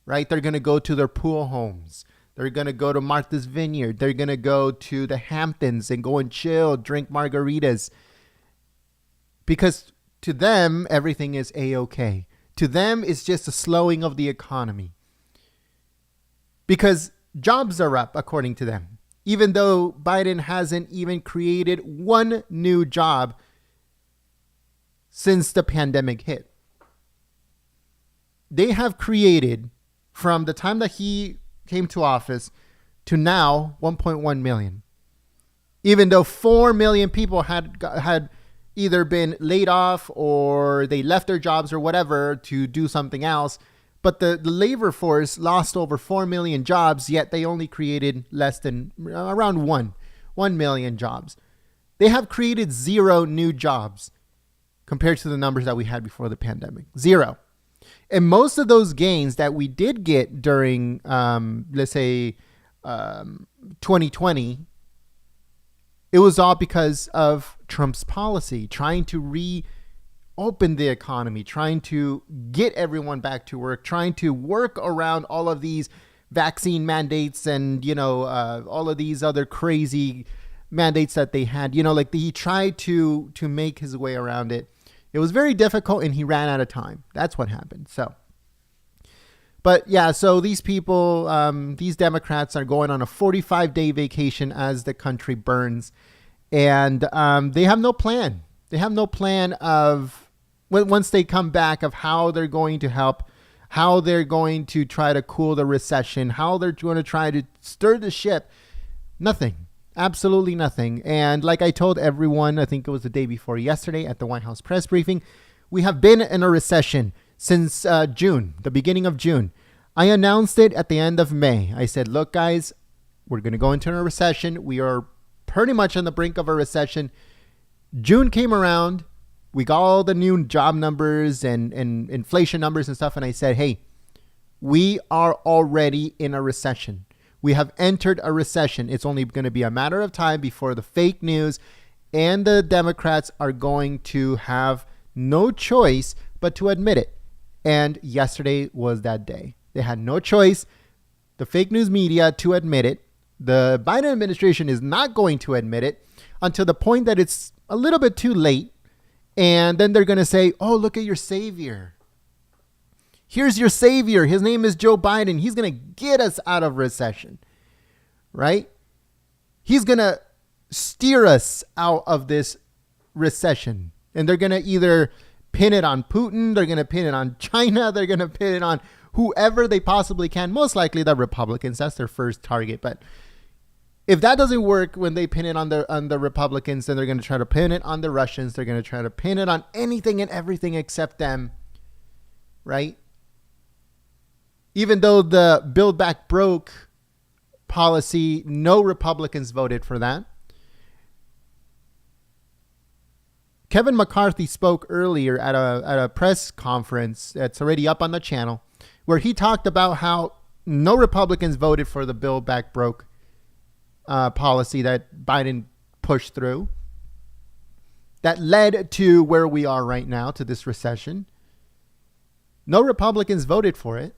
right? They're going to go to their pool homes. They're going to go to Martha's Vineyard. They're going to go to the Hamptons and go and chill, drink margaritas, because to them, everything is A-okay. To them, it's just a slowing of the economy, because jobs are up, according to them, even though Biden hasn't even created one new job since the pandemic hit. They have created, from the time that he came to office to now, 1.1 million, even though 4 million people had either been laid off or they left their jobs or whatever to do something else. But the labor force lost over 4 million jobs, yet they only created less than around 1 million jobs. They have created 0 new jobs compared to the numbers that we had before the pandemic. 0. And most of those gains that we did get during, let's say, 2020, it was all because of Trump's policy, trying to reopen the economy, trying to get everyone back to work, trying to work around all of these vaccine mandates and, all of these other crazy mandates that they had. He tried to make his way around it. It was very difficult, and he ran out of time. That's what happened. But yeah, so these people, these Democrats are going on a 45-day vacation as the country burns. And they have no plan. They have no plan of, once they come back, of how they're going to help, how they're going to try to cool the recession, how they're going to try to stir the ship. Nothing. Absolutely nothing. And like I told everyone, I think it was the day before yesterday at the White House press briefing, we have been in a recession since June, the beginning of June. I announced it at the end of May. I said, look, guys, we're going to go into a recession. We are pretty much on the brink of a recession. June came around. We got all the new job numbers and inflation numbers and stuff. And I said, hey, we are already in a recession. We have entered a recession. It's only going to be a matter of time before the fake news and the Democrats are going to have no choice but to admit it. And yesterday was that day. They had no choice, the fake news media, to admit it. The Biden administration is not going to admit it until the point that it's a little bit too late. And then they're going to say, oh, look at your savior. Here's your savior. His name is Joe Biden. He's going to get us out of recession, right? He's going to steer us out of this recession. And they're going to either pin it on Putin. They're going to pin it on China. They're going to pin it on whoever they possibly can. Most likely the Republicans. That's their first target. But if that doesn't work when they pin it on the Republicans, then they're going to try to pin it on the Russians. They're going to try to pin it on anything and everything except them, right? Even though the Build Back Broke policy, no Republicans voted for that. Kevin McCarthy spoke earlier at a press conference that's already up on the channel, where he talked about how no Republicans voted for the Build Back Broke policy that Biden pushed through that led to where we are right now, to this recession. No Republicans voted for it.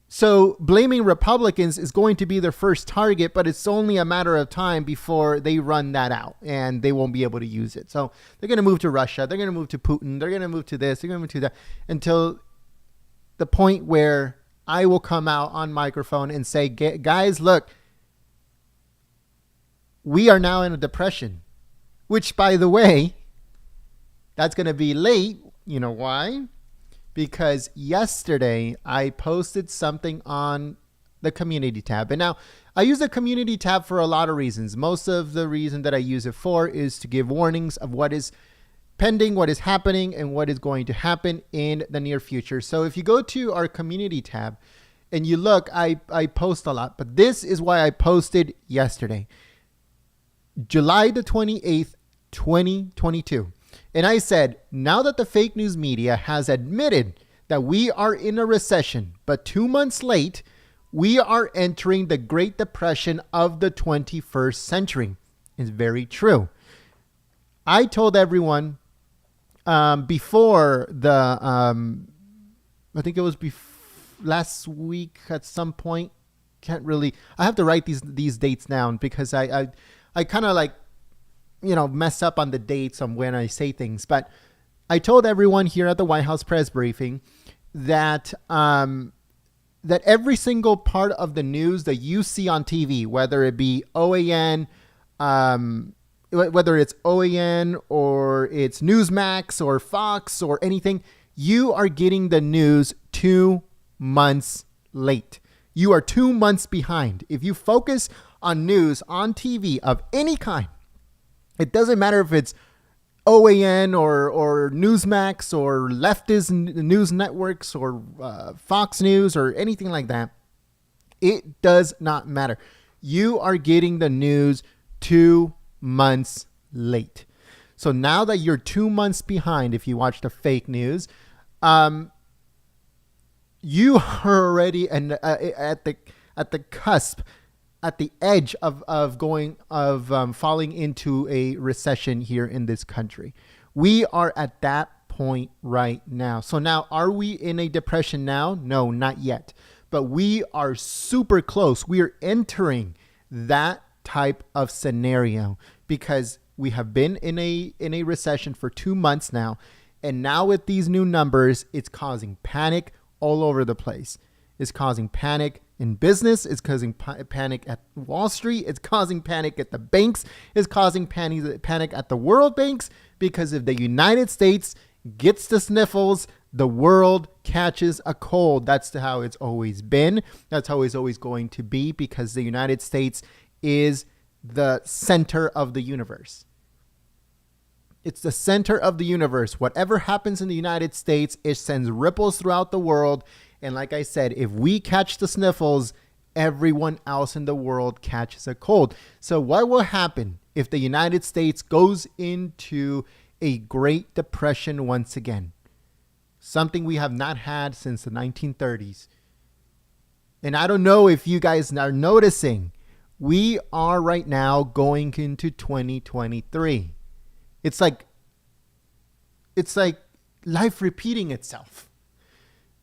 So blaming Republicans is going to be their first target, but it's only a matter of time before they run that out and they won't be able to use it. So they're going to move to Russia. They're going to move to Putin. They're going to move to this. They're going to move to that until the point where I will come out on microphone and say, guys, look, we are now in a depression, which, by the way, that's going to be late. You know why? Because yesterday I posted something on the community tab. And now I use the community tab for a lot of reasons. Most of the reason that I use it for is to give warnings of what is pending, what is happening, and what is going to happen in the near future. So if you go to our community tab and you look, I post a lot, but this is why I posted yesterday, July the 28th, 2022. And I said, now that the fake news media has admitted that we are in a recession, but 2 months late, we are entering the Great Depression of the 21st century. It's very true. I told everyone before the, I think it was last week at some point, I have to write these dates down because I kind of like, mess up on the dates on when I say things. But I told everyone here at the White House press briefing that that every single part of the news that you see on TV, whether it be OAN, whether it's OAN or it's Newsmax or Fox or anything, you are getting the news 2 months late. You are 2 months behind. If you focus on news on TV of any kind, it doesn't matter if it's OAN or Newsmax or leftist news networks or Fox News or anything like that. It does not matter. You are getting the news 2 months late. So now that you're 2 months behind, if you watch the fake news, you are already at the cusp, at the edge of falling into a recession here in this country. We are at that point right now. So now, are we in a depression now? No, not yet. But we are super close. We are entering that type of scenario because we have been in a recession for 2 months now. And now with these new numbers, it's causing panic all over the place. It's causing panic in business. It's causing panic at Wall Street. It's causing panic at the banks. It's causing panic at the world banks, because if the United States gets the sniffles, the world catches a cold. That's how it's always been. That's how it's always going to be, because the United States is the center of the universe. It's the center of the universe. Whatever happens in the United States, it sends ripples throughout the world. And like I said, if we catch the sniffles, everyone else in the world catches a cold. So what will happen if the United States goes into a Great Depression once again? Something we have not had since the 1930s. And I don't know if you guys are noticing, we are right now going into 2023. It's like life repeating itself.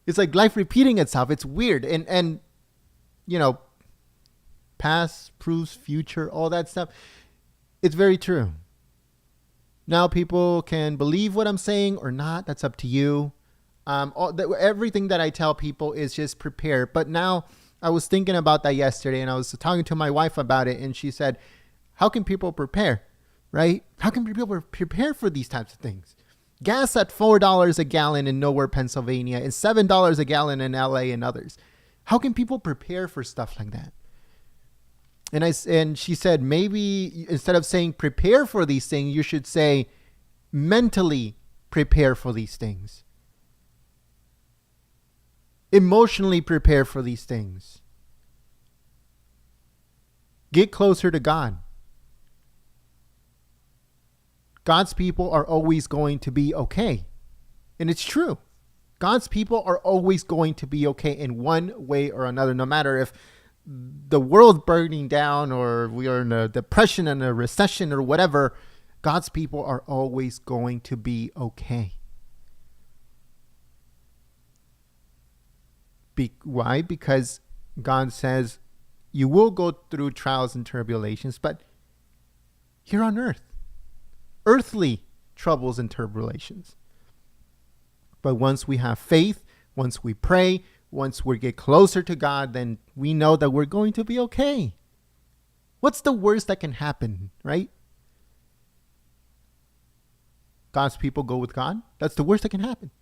It's like life repeating itself. It's weird. And you know, past proves future, all that stuff. It's very true. Now people can believe what I'm saying or not. That's up to you. Everything that I tell people is just prepare. But now I was thinking about that yesterday, and I was talking to my wife about it, and she said, how can people prepare, right? How can people prepare for these types of things? Gas at $4 a gallon in nowhere, Pennsylvania, and $7 a gallon in LA and others. How can people prepare for stuff like that? And she said, maybe instead of saying prepare for these things, you should say mentally prepare for these things. Emotionally prepare for these things. Get closer to God. God's people are always going to be okay. And it's true. God's people are always going to be okay in one way or another, no matter if the world's burning down or we are in a depression and a recession or whatever. God's people are always going to be okay. Why? Because God says you will go through trials and tribulations, but here on earth, earthly troubles and tribulations. But once we have faith, once we pray, once we get closer to God, then we know that we're going to be okay. What's the worst that can happen, right? God's people go with God. That's the worst that can happen.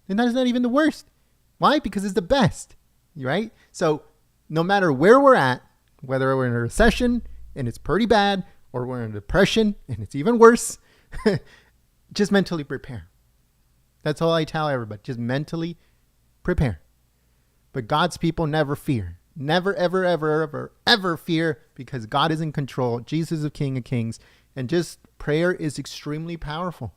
And that is not even the worst. Why? Because it's the best, right? So no matter where we're at, whether we're in a recession and it's pretty bad, or we're in a depression and it's even worse, just mentally prepare. That's all I tell everybody. Just mentally prepare. But God's people never fear. Never, ever, ever, ever, ever fear, because God is in control. Jesus is King of Kings. And just prayer is extremely powerful.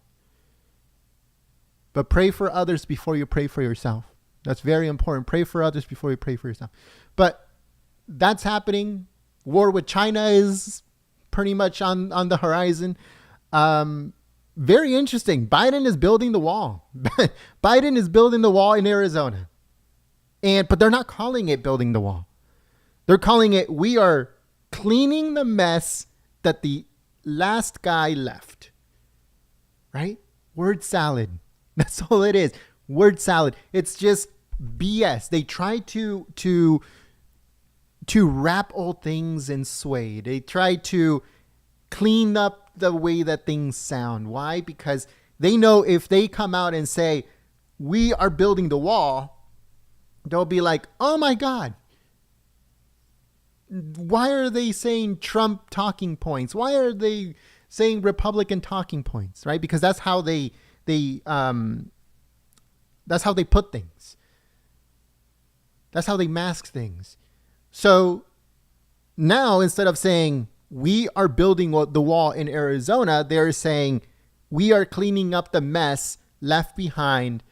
But pray for others before you pray for yourself. That's very important. Pray for others before you pray for yourself. But that's happening. War with China is pretty much on the horizon. Very interesting. Biden is building the wall. Biden is building the wall in Arizona. But they're not calling it building the wall. They're calling it, we are cleaning the mess that the last guy left. Right? Word salad. That's all it is. Word salad. It's just BS. They try to wrap old things in suede. They try to clean up the way that things sound. Why? Because they know if they come out and say, we are building the wall, they'll be like, oh my God, why are they saying Trump talking points? Why are they saying Republican talking points? Right? Because that's how they put things. That's how they mask things. So now, instead of saying we are building the wall in Arizona, they're saying we are cleaning up the mess left behind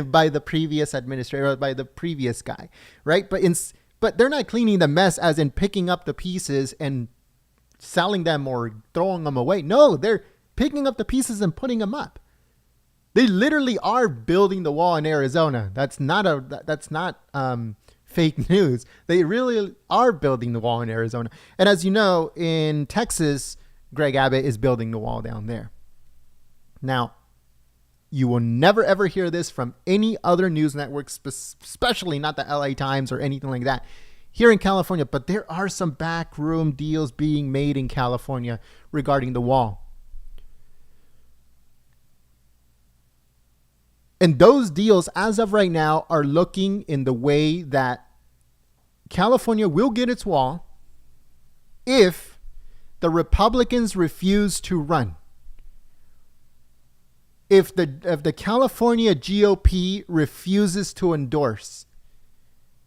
by the previous administrator, by the previous guy, right? But they're not cleaning the mess as in picking up the pieces and selling them or throwing them away. No, they're picking up the pieces and putting them up. They literally are building the wall in Arizona. That's not fake news. They really are building the wall in Arizona. And as you know, in Texas, Greg Abbott is building the wall down there. Now, you will never ever hear this from any other news network, especially not the LA Times or anything like that here in California. But there are some backroom deals being made in California regarding the wall. And those deals, as of right now, are looking in the way that California will get its wall if the Republicans refuse to run. if the California GOP refuses to endorse,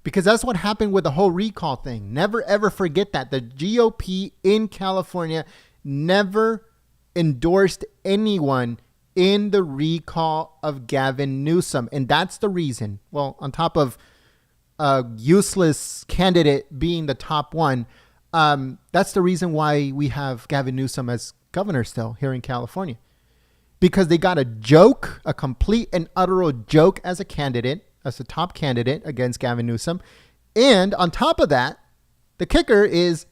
because that's what happened with the whole recall thing. Never ever forget that the GOP in California never endorsed anyone in the recall of Gavin Newsom. And that's the reason, well, on top of a useless candidate being the top one, that's the reason why we have Gavin Newsom as governor still here in California. Because they got a joke, a complete and utter joke as a candidate, as the top candidate against Gavin Newsom. And on top of that, the kicker is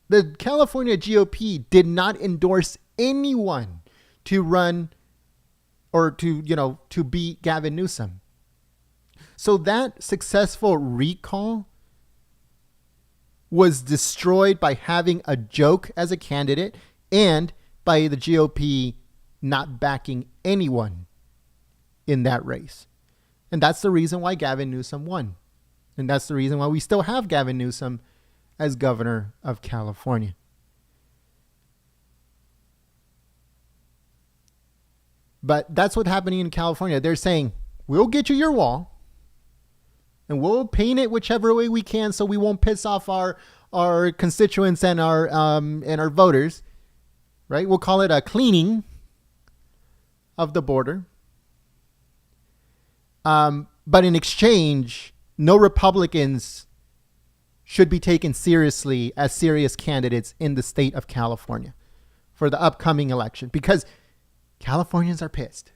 the California GOP did not endorse anyone to run or to beat Gavin Newsom. So that successful recall was destroyed by having a joke as a candidate and by the GOP not backing anyone in that race. And that's the reason why Gavin Newsom won. And that's the reason why we still have Gavin Newsom as governor of California. But that's what's happening in California. They're saying, we'll get you your wall and we'll paint it whichever way we can so we won't piss off our constituents and our voters, right? We'll call it a cleaning of the border. But in exchange, no Republicans should be taken seriously as serious candidates in the state of California for the upcoming election, because Californians are pissed.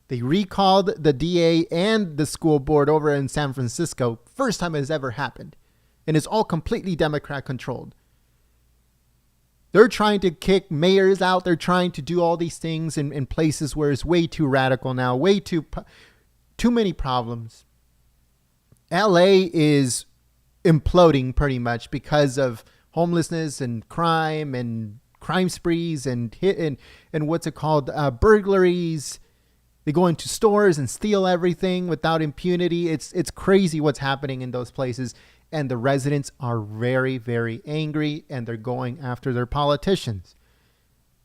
They recalled the DA and the school board over in San Francisco. First time it has ever happened. And it's all completely Democrat controlled. They're trying to kick mayors out. They're trying to do all these things in places where it's way too radical now, way too many problems. LA is imploding pretty much because of homelessness and crime sprees and what's it called? Burglaries. They go into stores and steal everything without impunity. It's crazy what's happening in those places. And the residents are very, very angry and they're going after their politicians.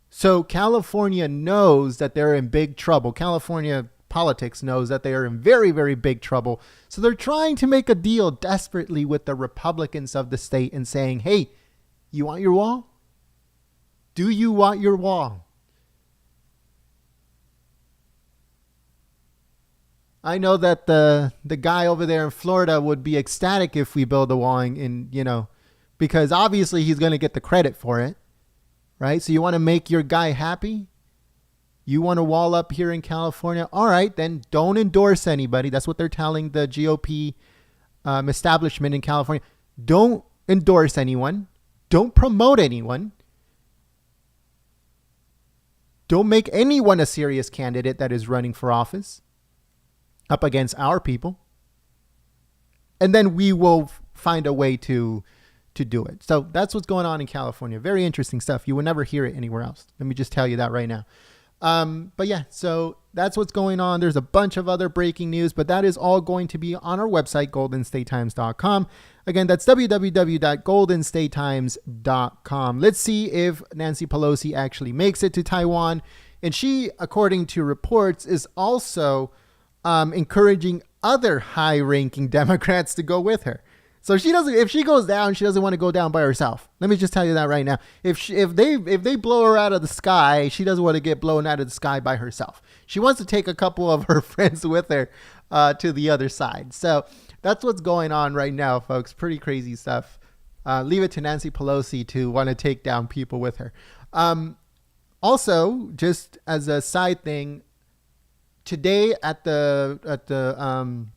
So California knows that they're in big trouble. California politics knows that they are in very, very big trouble. So they're trying to make a deal desperately with the Republicans of the state and saying, hey, you want your wall? Do you want your wall? I know that the guy over there in Florida would be ecstatic if we build a wall because obviously he's going to get the credit for it, right? So you want to make your guy happy? You want a wall up here in California? All right, then don't endorse anybody. That's what they're telling the GOP establishment in California. Don't endorse anyone. Don't promote anyone. Don't make anyone a serious candidate that is running for office up against our people. And then we will find a way to do it. So that's what's going on in California. Very interesting stuff. You will never hear it anywhere else. Let me just tell you that right now. But yeah, so that's what's going on. There's a bunch of other breaking news, but that is all going to be on our website, goldenstatetimes.com. Again, that's www.goldenstatetimes.com. Let's see if Nancy Pelosi actually makes it to Taiwan. And she, according to reports, is also encouraging other high-ranking Democrats to go with her. So if she goes down, she doesn't want to go down by herself. Let me just tell you that right now. If they blow her out of the sky, she doesn't want to get blown out of the sky by herself. She wants to take a couple of her friends with her to the other side. So that's what's going on right now, folks. Pretty crazy stuff. Leave it to Nancy Pelosi to want to take down people with her. Also, just as a side thing, today at the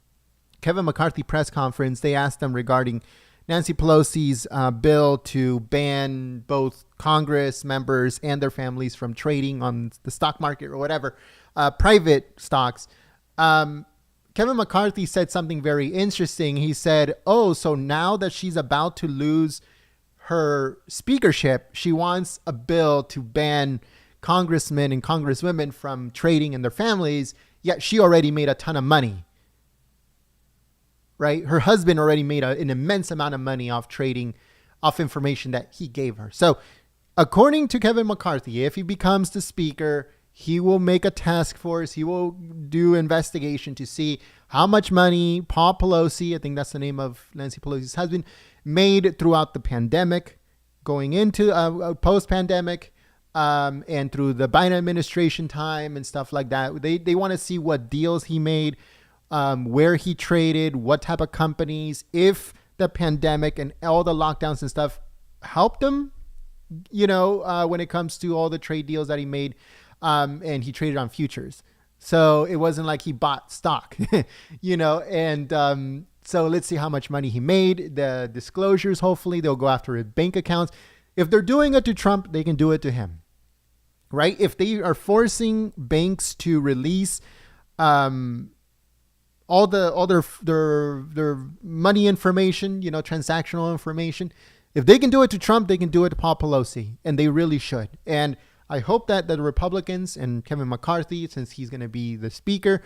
Kevin McCarthy press conference, they asked them regarding Nancy Pelosi's bill to ban both Congress members and their families from trading on the stock market or whatever, private stocks. Kevin McCarthy said something very interesting. He said, so now that she's about to lose her speakership, she wants a bill to ban congressmen and congresswomen from trading in their families, yet she already made a ton of money. Right? Her husband already made an immense amount of money off trading, off information that he gave her. So according to Kevin McCarthy, if he becomes the speaker, He will make a task force. He will do investigation to see how much money Paul Pelosi, I think that's the name of Nancy Pelosi's husband, made throughout the pandemic, going into post-pandemic, and through the Biden administration time and stuff like that. They want to see what deals he made, where he traded, what type of companies, if the pandemic and all the lockdowns and stuff helped him, when it comes to all the trade deals that he made, and he traded on futures. So it wasn't like he bought stock, and so let's see how much money he made. The disclosures, hopefully they'll go after his bank accounts. If they're doing it to Trump, they can do it to him, right? If they are forcing banks to release all their money information, transactional information, if they can do it to Trump, they can do it to Paul Pelosi, and they really should. And I hope that the Republicans and Kevin McCarthy, since he's going to be the speaker,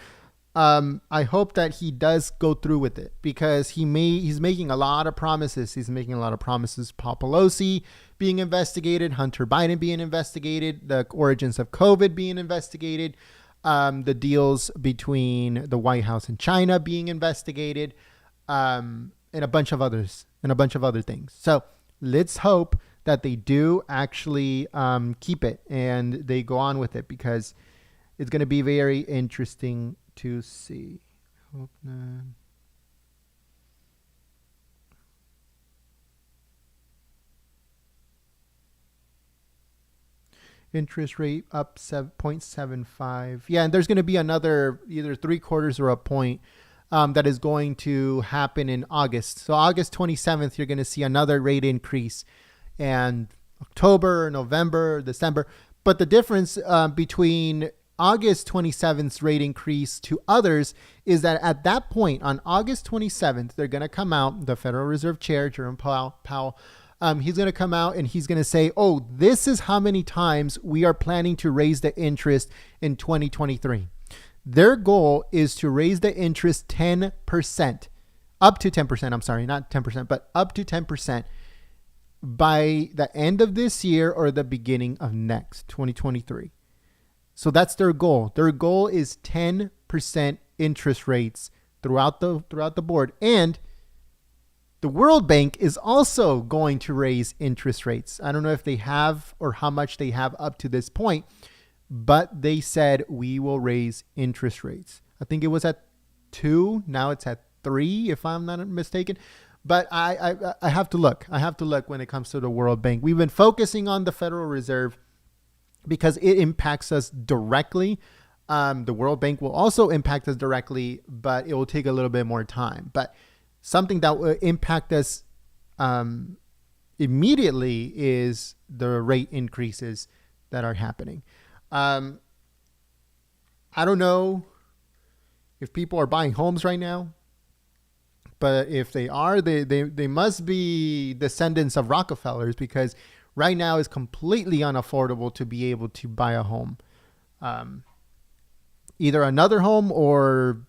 I hope that he does go through with it, because he's making a lot of promises. He's making a lot of promises. Paul Pelosi being investigated, Hunter Biden being investigated, the origins of COVID being investigated, the deals between the White House and China being investigated, and a bunch of others, and a bunch of other things. So let's hope that they do actually keep it and they go on with it, because it's going to be very interesting to see. Hope not. Interest rate up 0.75. Yeah, and there's going to be another either 3/4 or a point that is going to happen in August. So August 27th, you're going to see another rate increase, and October, November, December. But the difference between August 27th's rate increase to others is that at that point, on August 27th, they're going to come out, the Federal Reserve Chair, Jerome Powell, he's going to come out and he's going to say, oh, this is how many times we are planning to raise the interest in 2023. Their goal is to raise the interest 10%, up to 10%. I'm sorry, not 10%, but up to 10% by the end of this year or the beginning of next 2023. So that's their goal. Their goal is 10% interest rates throughout the board. And the World Bank is also going to raise interest rates. I don't know if they have or how much they have up to this point, but they said we will raise interest rates. I think it was at 2. Now it's at 3, if I'm not mistaken. But I have to look. I have to look when it comes to the World Bank. We've been focusing on the Federal Reserve because it impacts us directly. The World Bank will also impact us directly, but it will take a little bit more time. But something that will impact us immediately is the rate increases that are happening. I don't know if people are buying homes right now, but if they are, they must be descendants of Rockefellers, because right now it's completely unaffordable to be able to buy a home. Either another home or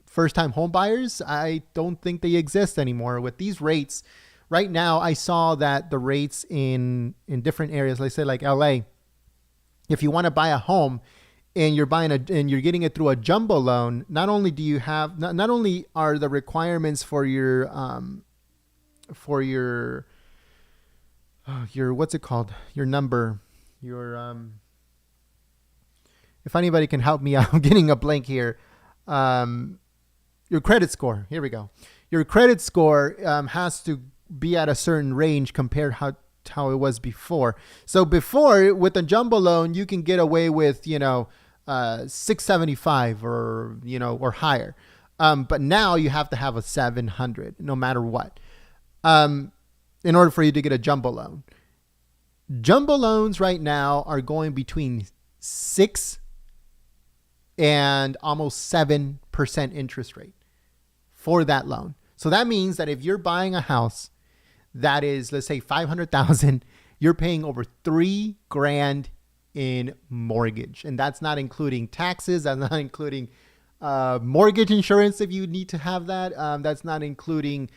first-time home buyers, I don't think they exist anymore. With these rates, right now I saw that the rates in different areas, let's say like LA, if you want to buy a home and you're getting it through a jumbo loan, not only do you have not only are the requirements for your what's it called? Your number, if anybody can help me out, I'm getting a blank here. Your credit score. Here we go. Your credit score has to be at a certain range compared how it was before. So before, with a jumbo loan, you can get away with 675 or higher. But now you have to have a 700 no matter what. In order for you to get a jumbo loan. Jumbo loans right now are going between 6 and almost 7% interest rate for that loan. So that means that if you're buying a house that is, let's say, $500,000, you're paying over $3,000 in mortgage, and that's not including taxes. That's not including mortgage insurance if you need to have that. That's not including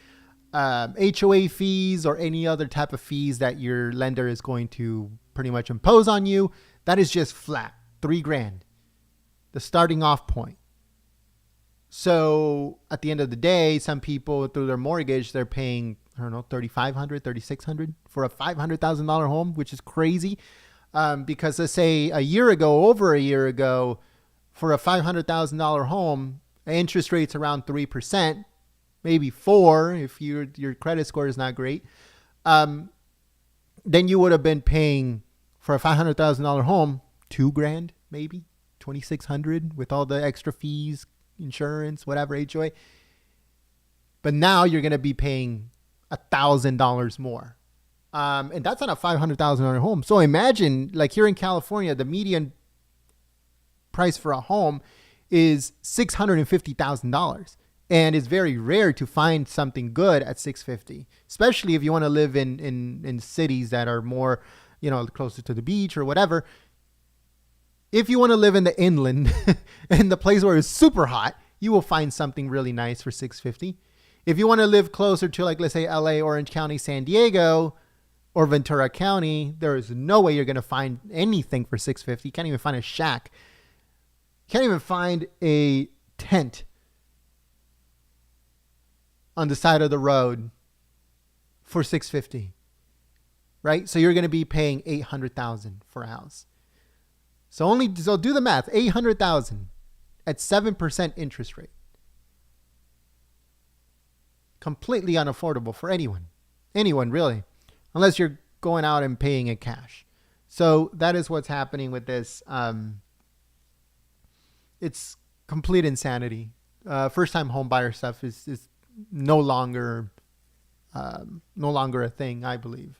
HOA fees or any other type of fees that your lender is going to pretty much impose on you. That is just flat $3,000, the starting off point. So at the end of the day, some people through their mortgage, they're paying, I don't know, $3,500, $3,600 for a $500,000 home, which is crazy. Because let's say over a year ago, for a $500,000 home, interest rates around 3%, maybe 4% if your credit score is not great. Then you would have been paying for a $500,000 home $2,000, maybe $2,600 with all the extra fees, insurance, whatever, HOA. But now you're going to be paying $1,000 more. And that's on a $500,000 home. So imagine, like here in California, the median price for a home is $650,000. And it's very rare to find something good at $650,000, especially if you want to live in cities that are more, closer to the beach or whatever. If you want to live in the inland, in the place where it's super hot, you will find something really nice for $650,000. If you want to live closer to, like, let's say LA, Orange County, San Diego, or Ventura County, there is no way you're going to find anything for $650,000. You can't even find a shack. You can't even find a tent on the side of the road for $650,000, right? So you're going to be paying $800,000 for a house. So do the math, $800,000 at 7% interest rate. Completely unaffordable for anyone really, unless you're going out and paying in cash. So that is what's happening with this. It's complete insanity. First-time home buyer stuff is no longer a thing, I believe.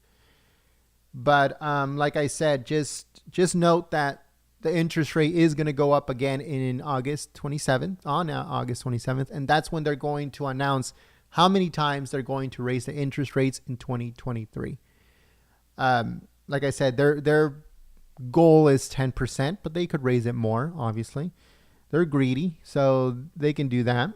But like I said, just note that the interest rate is going to go up again on August 27th, and that's when they're going to announce how many times they're going to raise the interest rates in 2023. Like I said, their goal is 10%, but they could raise it more, obviously. They're greedy, so they can do that.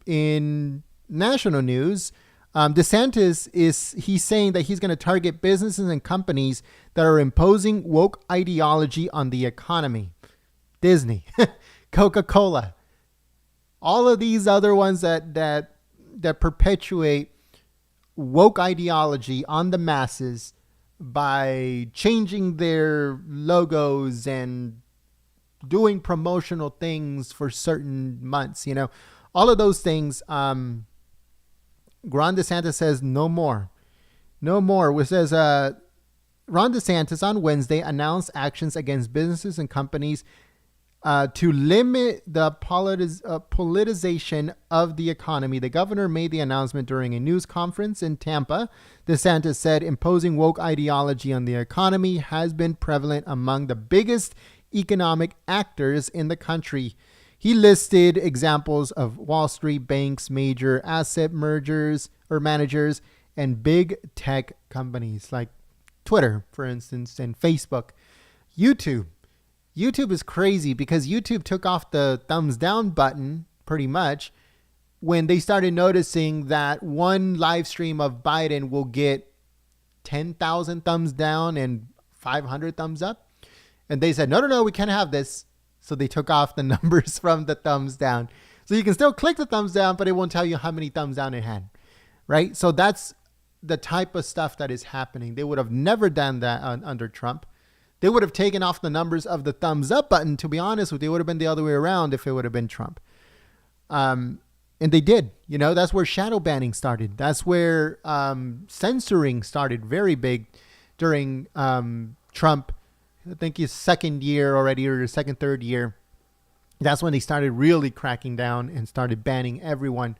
In national news, DeSantis he's saying that he's going to target businesses and companies that are imposing woke ideology on the economy. Disney, Coca-Cola, all of these other ones that perpetuate woke ideology on the masses by changing their logos and doing promotional things for certain months, all of those things. Ron DeSantis says no more. It says Ron DeSantis on Wednesday announced actions against businesses and companies to limit the politicization of the economy. The governor made the announcement during a news conference in Tampa. DeSantis said imposing woke ideology on the economy has been prevalent among the biggest economic actors in the country. He listed examples of Wall Street banks, major asset managers, and big tech companies like Twitter, for instance, and Facebook. YouTube is crazy because YouTube took off the thumbs down button pretty much when they started noticing that one live stream of Biden will get 10,000 thumbs down and 500 thumbs up. And they said, no, we can't have this. So they took off the numbers from the thumbs down. So you can still click the thumbs down, but it won't tell you how many thumbs down it had, right? So that's the type of stuff that is happening. They would have never done that under Trump. They would have taken off the numbers of the thumbs up button. To be honest with you, it would have been the other way around if it would have been Trump. And they did. That's where shadow banning started. That's where censoring started very big during Trump. I think his second year already, or his third year. That's when they started really cracking down and started banning everyone.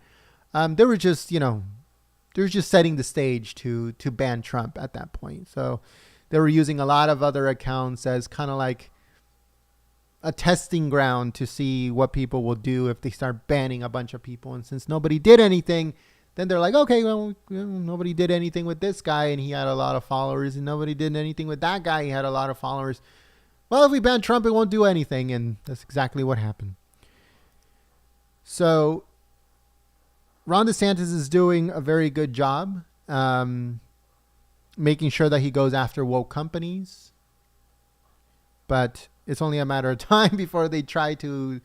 They were just setting the stage to ban Trump at that point. So they were using a lot of other accounts as kind of like a testing ground to see what people will do if they start banning a bunch of people. And since nobody did anything, then they're like, okay, well, nobody did anything with this guy and he had a lot of followers, and nobody did anything with that guy, he had a lot of followers. Well, if we ban Trump, it won't do anything. And that's exactly what happened. So Ron DeSantis is doing a very good job making sure that he goes after woke companies. But it's only a matter of time before they try to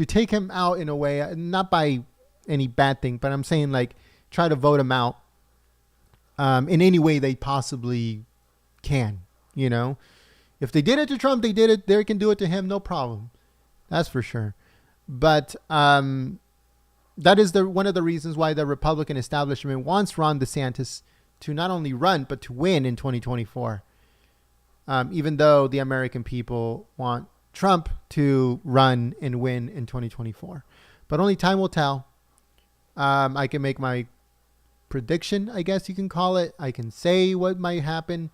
take him out in a way, not by any bad thing, but I'm saying like try to vote him out in any way they possibly can. You know, if they did it to Trump, they did it. They can do it to him, no problem. That's for sure. But that is one of the reasons why the Republican establishment wants Ron DeSantis to not only run but to win in 2024. Even though the American people want Trump to run and win in 2024. But only time will tell. I can make my prediction, I guess you can call it. I can say what might happen,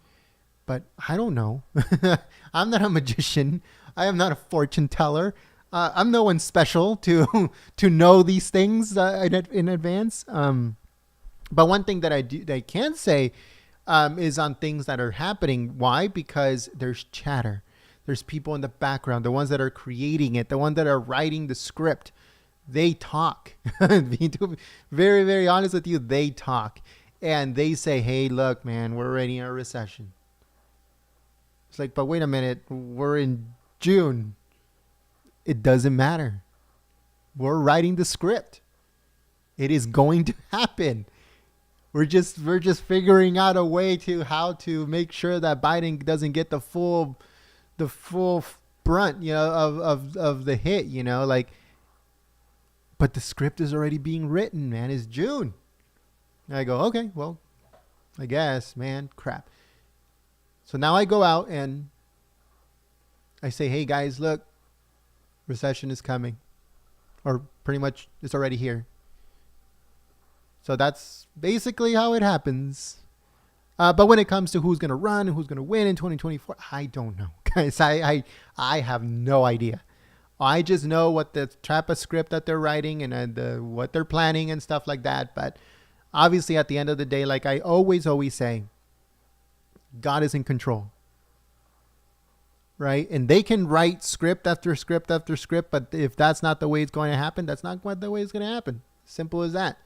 but I don't know. I'm not a magician. I am not a fortune teller. I'm no one special to know these things in advance. But one thing that I can say is on things that are happening. Why? Because there's chatter. There's people in the background, the ones that are creating it, the ones that are writing the script. They talk. Being very, very honest with you, they talk. And they say, hey, look, man, we're already in a recession. It's like, but wait a minute, we're in June. It doesn't matter. We're writing the script. It is going to happen. We're just figuring out a way to how to make sure that Biden doesn't get the full brunt, of the hit, like. But the script is already being written, man. It's June. And I go, okay, well, I guess, man, crap. So now I go out and I say, hey guys, look, recession is coming, or pretty much it's already here. So that's basically how it happens. But when it comes to who's going to run and who's going to win in 2024, I don't know, guys. I have no idea. I just know what the type of script that they're writing and what they're planning and stuff like that. But obviously, at the end of the day, like I always say, God is in control. Right? And they can write script after script after script. But if that's not the way it's going to happen, that's not the way it's going to happen. Simple as that.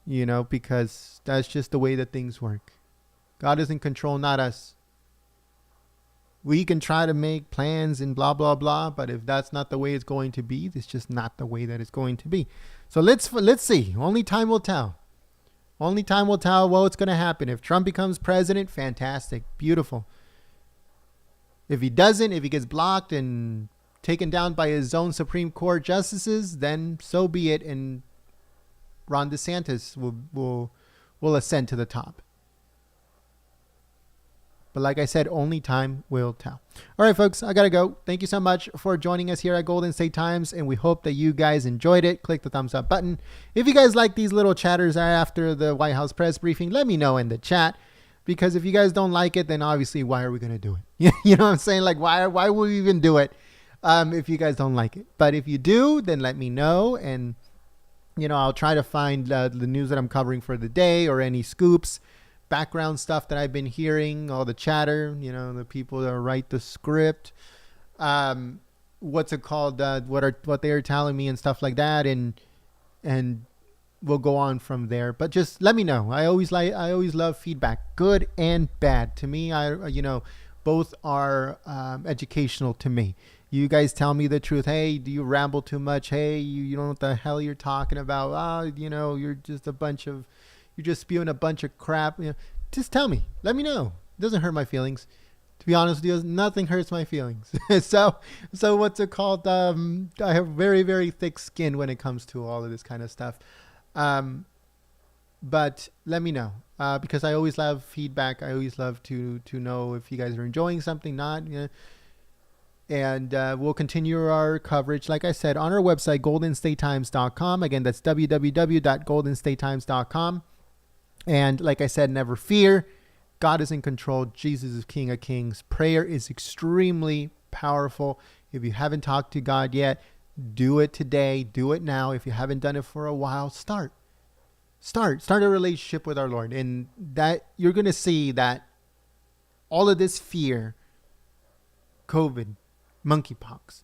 Because that's just the way that things work. God is in control, not us. We can try to make plans and blah, blah, blah. But if that's not the way it's going to be, it's just not the way that it's going to be. So let's see. Only time will tell. Only time will tell what's going to happen. If Trump becomes president, fantastic. Beautiful. If he doesn't, if he gets blocked and taken down by his own Supreme Court justices, then so be it. And Ron DeSantis will ascend to the top. But like I said, only time will tell. All right, folks, I got to go. Thank you so much for joining us here at Golden State Times, and we hope that you guys enjoyed it. Click the thumbs up button. If you guys like these little chatters after the White House press briefing, let me know in the chat, because if you guys don't like it, then obviously why are we going to do it? You know what I'm saying? Like, why would we even do it if you guys don't like it? But if you do, then let me know, and I'll try to find the news that I'm covering for the day or any scoops, background stuff that I've been hearing, all the chatter, the people that write the script, what's it called, what they are telling me and stuff like that, and we'll go on from there. But just let me know. I always love feedback, good and bad. To me, both are educational to me. You guys tell me the truth. Hey, do you ramble too much? Hey, you don't know what the hell you're talking about. You're just spewing a bunch of crap. Just tell me. Let me know. It doesn't hurt my feelings. To be honest with you, nothing hurts my feelings. So what's it called? I have very, very thick skin when it comes to all of this kind of stuff. But let me know, because I always love feedback. I always love to know if you guys are enjoying something, not. And we'll continue our coverage, like I said, on our website, goldenstatetimes.com. Again, that's www.goldenstatetimes.com. And like I said, never fear. God is in control. Jesus is King of Kings. Prayer is extremely powerful. If you haven't talked to God yet, do it today. Do it now. If you haven't done it for a while, start a relationship with our Lord. And that you're going to see that all of this fear, COVID, monkeypox,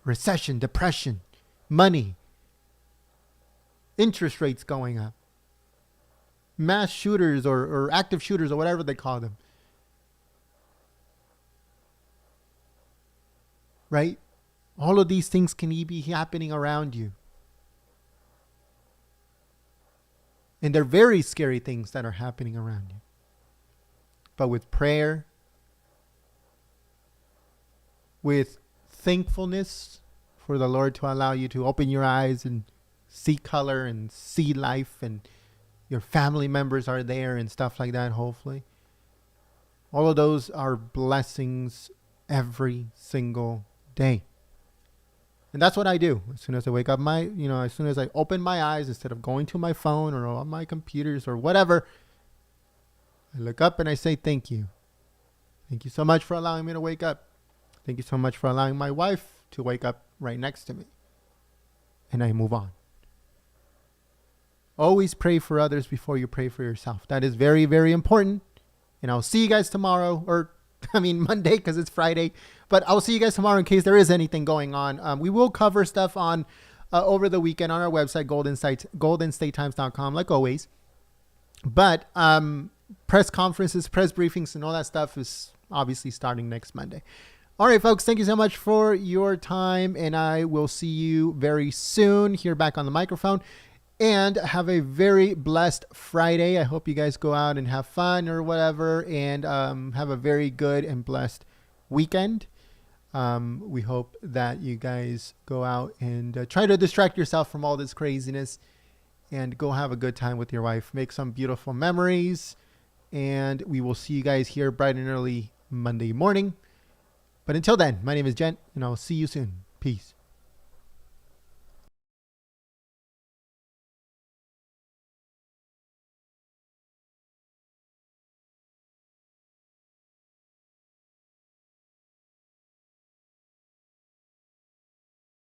recession, depression, money, interest rates going up, mass shooters or active shooters or whatever they call them. Right? All of these things can be happening around you. And they're very scary things that are happening around you. But with prayer, with thankfulness for the Lord to allow you to open your eyes and see color and see life, and your family members are there and stuff like that, hopefully. All of those are blessings every single day. And that's what I do. As soon as I wake up, as soon as I open my eyes, instead of going to my phone or on my computers or whatever, I look up and I say, thank you. Thank you so much for allowing me to wake up. Thank you so much for allowing my wife to wake up right next to me. And I move on. Always pray for others before you pray for yourself. That is very, very important. And I'll see you guys tomorrow, Monday, because it's Friday. But I'll see you guys tomorrow in case there is anything going on. We will cover stuff on over the weekend on our website, goldenstatetimes.com, like always. But press conferences, press briefings, and all that stuff is obviously starting next Monday. All right, folks, thank you so much for your time, and I will see you very soon here back on the microphone. And have a very blessed Friday. I hope you guys go out and have fun or whatever, and have a very good and blessed weekend. We hope that you guys go out and try to distract yourself from all this craziness and go have a good time with your wife. Make some beautiful memories, and we will see you guys here bright and early Monday morning. But until then, my name is Jen, and I'll see you soon. Peace.